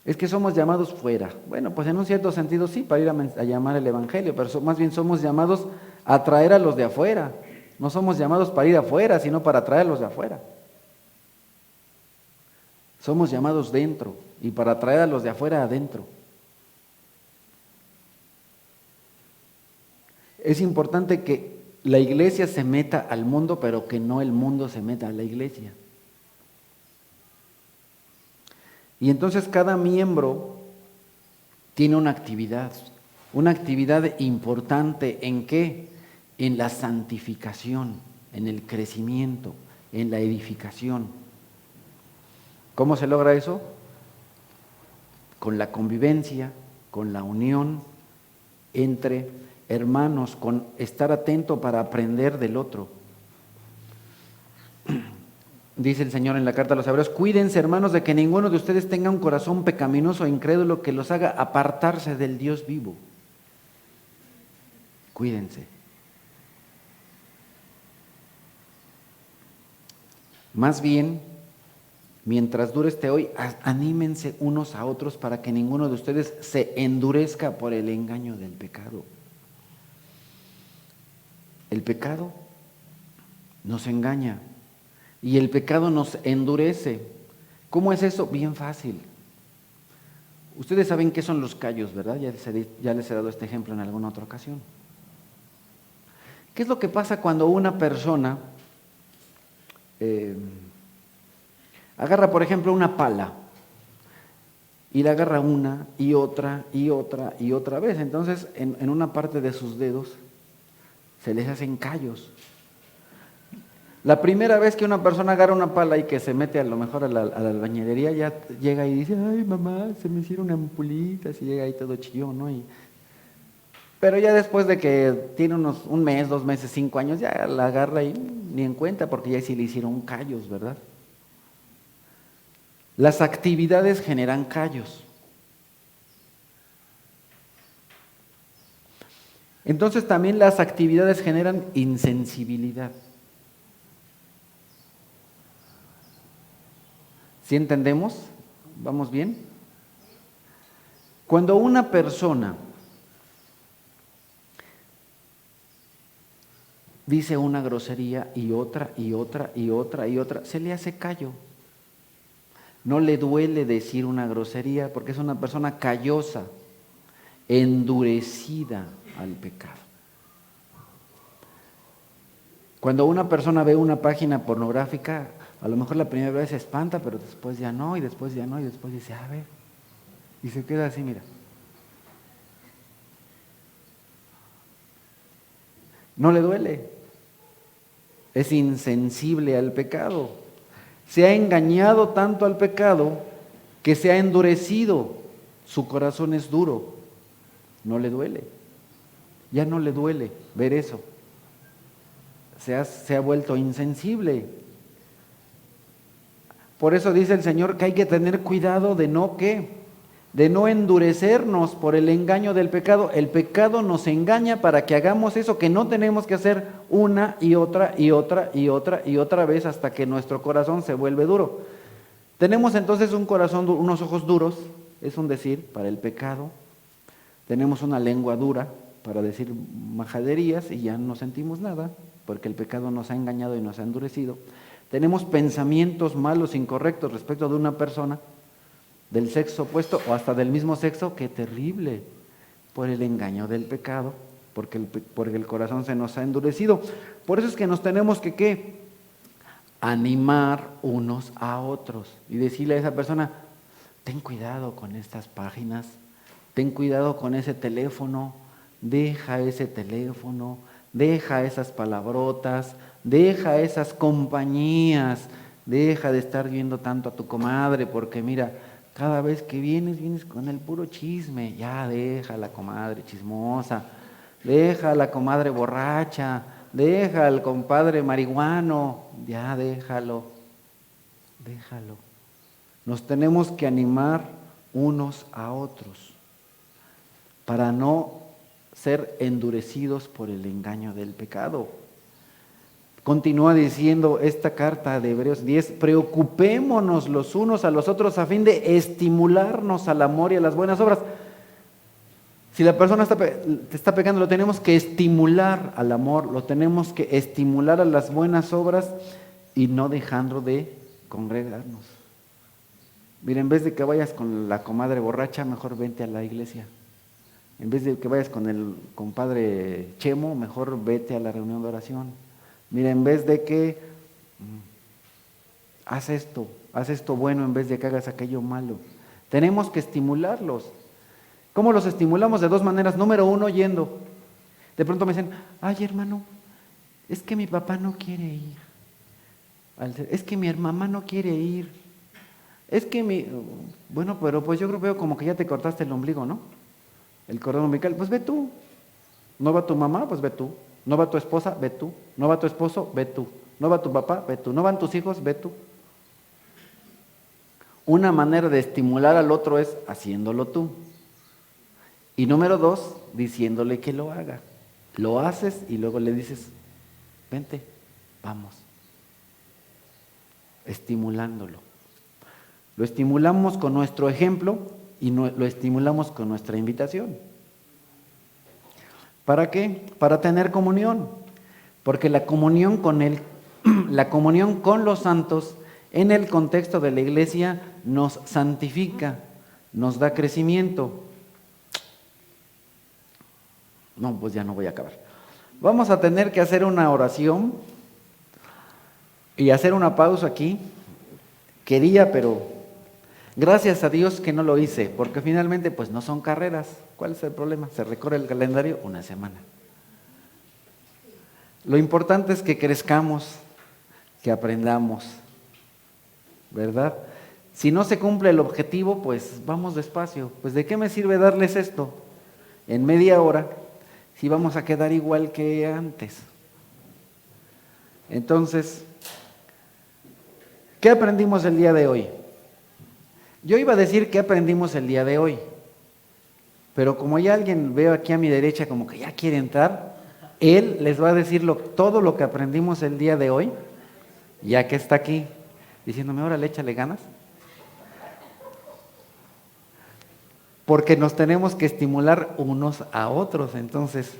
Es que somos llamados fuera. Bueno, pues en un cierto sentido sí, para ir a llamar el evangelio, pero más bien somos llamados a traer a los de afuera. No somos llamados para ir afuera, sino para traer a los de afuera. Somos llamados dentro y para traer a los de afuera adentro. Es importante que la iglesia se meta al mundo, pero que no el mundo se meta a la iglesia. Y entonces cada miembro tiene una actividad importante. ¿En qué? En la santificación, en el crecimiento, en la edificación. ¿Cómo se logra eso? Con la convivencia, con la unión entre hermanos, con estar atento para aprender del otro. Dice el Señor en la carta a los Hebreos: cuídense, hermanos, de que ninguno de ustedes tenga un corazón pecaminoso e incrédulo que los haga apartarse del Dios vivo. Cuídense. Más bien, mientras dure este hoy, anímense unos a otros para que ninguno de ustedes se endurezca por el engaño del pecado. El pecado nos engaña y el pecado nos endurece. ¿Cómo es eso? Bien fácil. Ustedes saben qué son los callos, ¿verdad? Ya les he dado este ejemplo en alguna otra ocasión. ¿Qué es lo que pasa cuando una persona agarra, por ejemplo, una pala y la agarra una y otra y otra y otra vez? Entonces, en una parte de sus dedos se les hacen callos. La primera vez que una persona agarra una pala y que se mete a lo mejor a la albañilería, ya llega y dice: ay, mamá, se me hicieron ampulitas, y llega ahí todo chillón, ¿no? Pero ya después de que tiene un mes, 2 meses, 5 años, ya la agarra y ni en cuenta, porque ya sí le hicieron callos, ¿verdad? Las actividades generan callos. Entonces también las actividades generan insensibilidad. ¿Sí entendemos? ¿Vamos bien? Cuando una persona dice una grosería y otra y otra y otra y otra, se le hace callo. No le duele decir una grosería porque es una persona callosa, endurecida al pecado. Cuando una persona ve una página pornográfica, A lo mejor la primera vez se espanta, pero después ya no, y después ya no, y después dice, a ver, y se queda así, mira. No le duele, es insensible al pecado. Se ha engañado tanto al pecado que se ha endurecido, su corazón es duro, no le duele, ya no le duele ver eso, se ha vuelto insensible. Por eso dice el Señor que hay que tener cuidado de no de no endurecernos por el engaño del pecado. El pecado nos engaña para que hagamos eso que no tenemos que hacer una y otra y otra y otra y otra vez hasta que nuestro corazón se vuelve duro. Tenemos entonces un corazón, unos ojos duros, es un decir, para el pecado. Tenemos una lengua dura para decir majaderías y ya no sentimos nada, porque el pecado nos ha engañado y nos ha endurecido. Tenemos pensamientos malos, incorrectos respecto de una persona del sexo opuesto o hasta del mismo sexo. ¡Qué terrible! Por el engaño del pecado, porque el corazón se nos ha endurecido. Por eso es que nos tenemos que, ¿qué? Animar unos a otros y decirle a esa persona, ten cuidado con estas páginas, ten cuidado con ese teléfono, deja ese teléfono, deja esas palabrotas, deja esas compañías, deja de estar viendo tanto a tu comadre, porque mira, cada vez que vienes con el puro chisme. Ya deja a la comadre chismosa, deja a la comadre borracha, deja al compadre marihuano, ya déjalo. Nos tenemos que animar unos a otros para no ser endurecidos por el engaño del pecado. Continúa diciendo esta carta de Hebreos 10, preocupémonos los unos a los otros a fin de estimularnos al amor y a las buenas obras. Si la persona te está pecando, lo tenemos que estimular al amor, lo tenemos que estimular a las buenas obras y no dejando de congregarnos. Mira, en vez de que vayas con la comadre borracha, mejor vente a la iglesia. En vez de que vayas con el compadre Chemo, mejor vete a la reunión de oración. Mira, en vez de que haz esto bueno en vez de que hagas aquello malo. Tenemos que estimularlos. ¿Cómo los estimulamos? De dos maneras. Número uno, yendo. De pronto me dicen, ay hermano, es que mi papá no quiere ir. Es que mi mamá no quiere ir. Es que bueno, pero pues yo veo como que ya te cortaste el ombligo, ¿no? El cordón umbilical, pues ve tú. ¿No va tu mamá? Pues ve tú. ¿No va tu esposa? Ve tú. ¿No va tu esposo? Ve tú. ¿No va tu papá? Ve tú. ¿No van tus hijos? Ve tú. Una manera de estimular al otro es haciéndolo tú. Y número dos, diciéndole que lo haga. Lo haces y luego le dices, vente, vamos. Estimulándolo. Lo estimulamos con nuestro ejemplo y lo estimulamos con nuestra invitación. ¿Para qué? Para tener comunión. Porque la comunión con los santos en el contexto de la iglesia nos santifica, nos da crecimiento. No, pues ya no voy a acabar. Vamos a tener que hacer una oración y hacer una pausa aquí. Quería, pero gracias a Dios que no lo hice, porque finalmente pues no son carreras. ¿Cuál es el problema? Se recorre el calendario una semana. Lo importante es que crezcamos, que aprendamos, ¿verdad? Si no se cumple el objetivo, pues vamos despacio. Pues ¿de qué me sirve darles esto en media hora si vamos a quedar igual que antes? Entonces, ¿qué aprendimos el día de hoy? Yo iba a decir qué aprendimos el día de hoy, pero como ya alguien veo aquí a mi derecha como que ya quiere entrar, él les va a decir todo lo que aprendimos el día de hoy, ya que está aquí, diciéndome, órale, échale ganas. Porque nos tenemos que estimular unos a otros, entonces,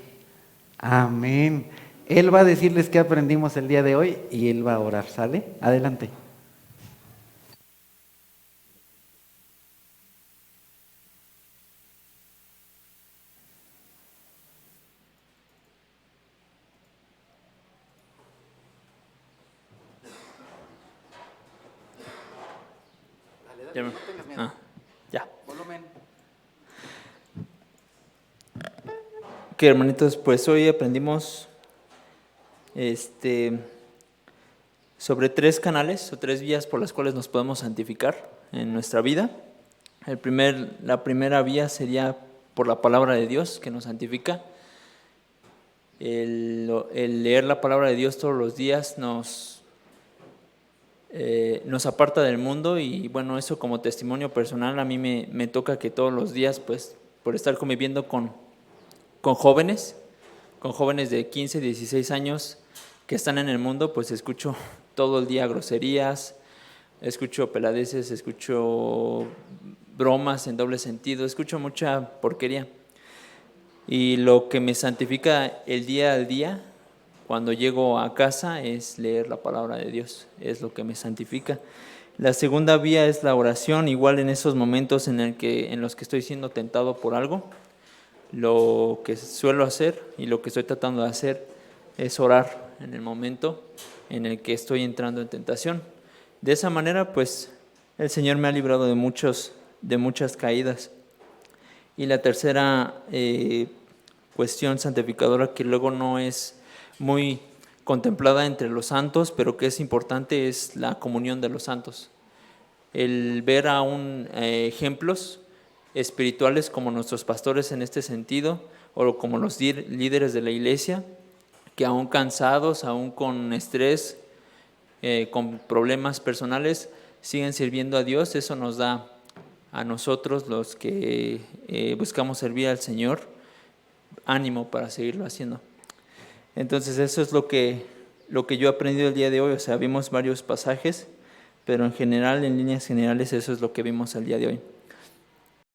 amén. Él va a decirles qué aprendimos el día de hoy y él va a orar, ¿sale? Adelante. Ya, no tengas miedo. Ya. Volumen. Ok, hermanitos, pues hoy aprendimos sobre 3 canales o 3 vías por las cuales nos podemos santificar en nuestra vida. La primera vía sería por la palabra de Dios, que nos santifica. El leer la palabra de Dios todos los días nos aparta del mundo, y bueno, eso como testimonio personal a mí me toca que todos los días, pues por estar conviviendo con jóvenes de 15, 16 años que están en el mundo, pues escucho todo el día groserías, escucho peladeces, escucho bromas en doble sentido, escucho mucha porquería. Y lo que me santifica el día al día, cuando llego a casa, es leer la palabra de Dios, es lo que me santifica. La segunda vía es la oración, igual en esos momentos en los que estoy siendo tentado por algo. Lo que suelo hacer y lo que estoy tratando de hacer es orar en el momento en el que estoy entrando en tentación. De esa manera, pues, el Señor me ha librado de muchas caídas. Y la tercera cuestión santificadora, que luego no es muy contemplada entre los santos, pero que es importante, es la comunión de los santos. El ver aún ejemplos espirituales como nuestros pastores en este sentido, o como los líderes de la iglesia, que aún cansados, aún con estrés, con problemas personales, siguen sirviendo a Dios. Eso nos da a nosotros, los que buscamos servir al Señor, ánimo para seguirlo haciendo. Entonces eso es lo que yo he aprendido el día de hoy. O sea, vimos varios pasajes, pero en general, en líneas generales, eso es lo que vimos el día de hoy.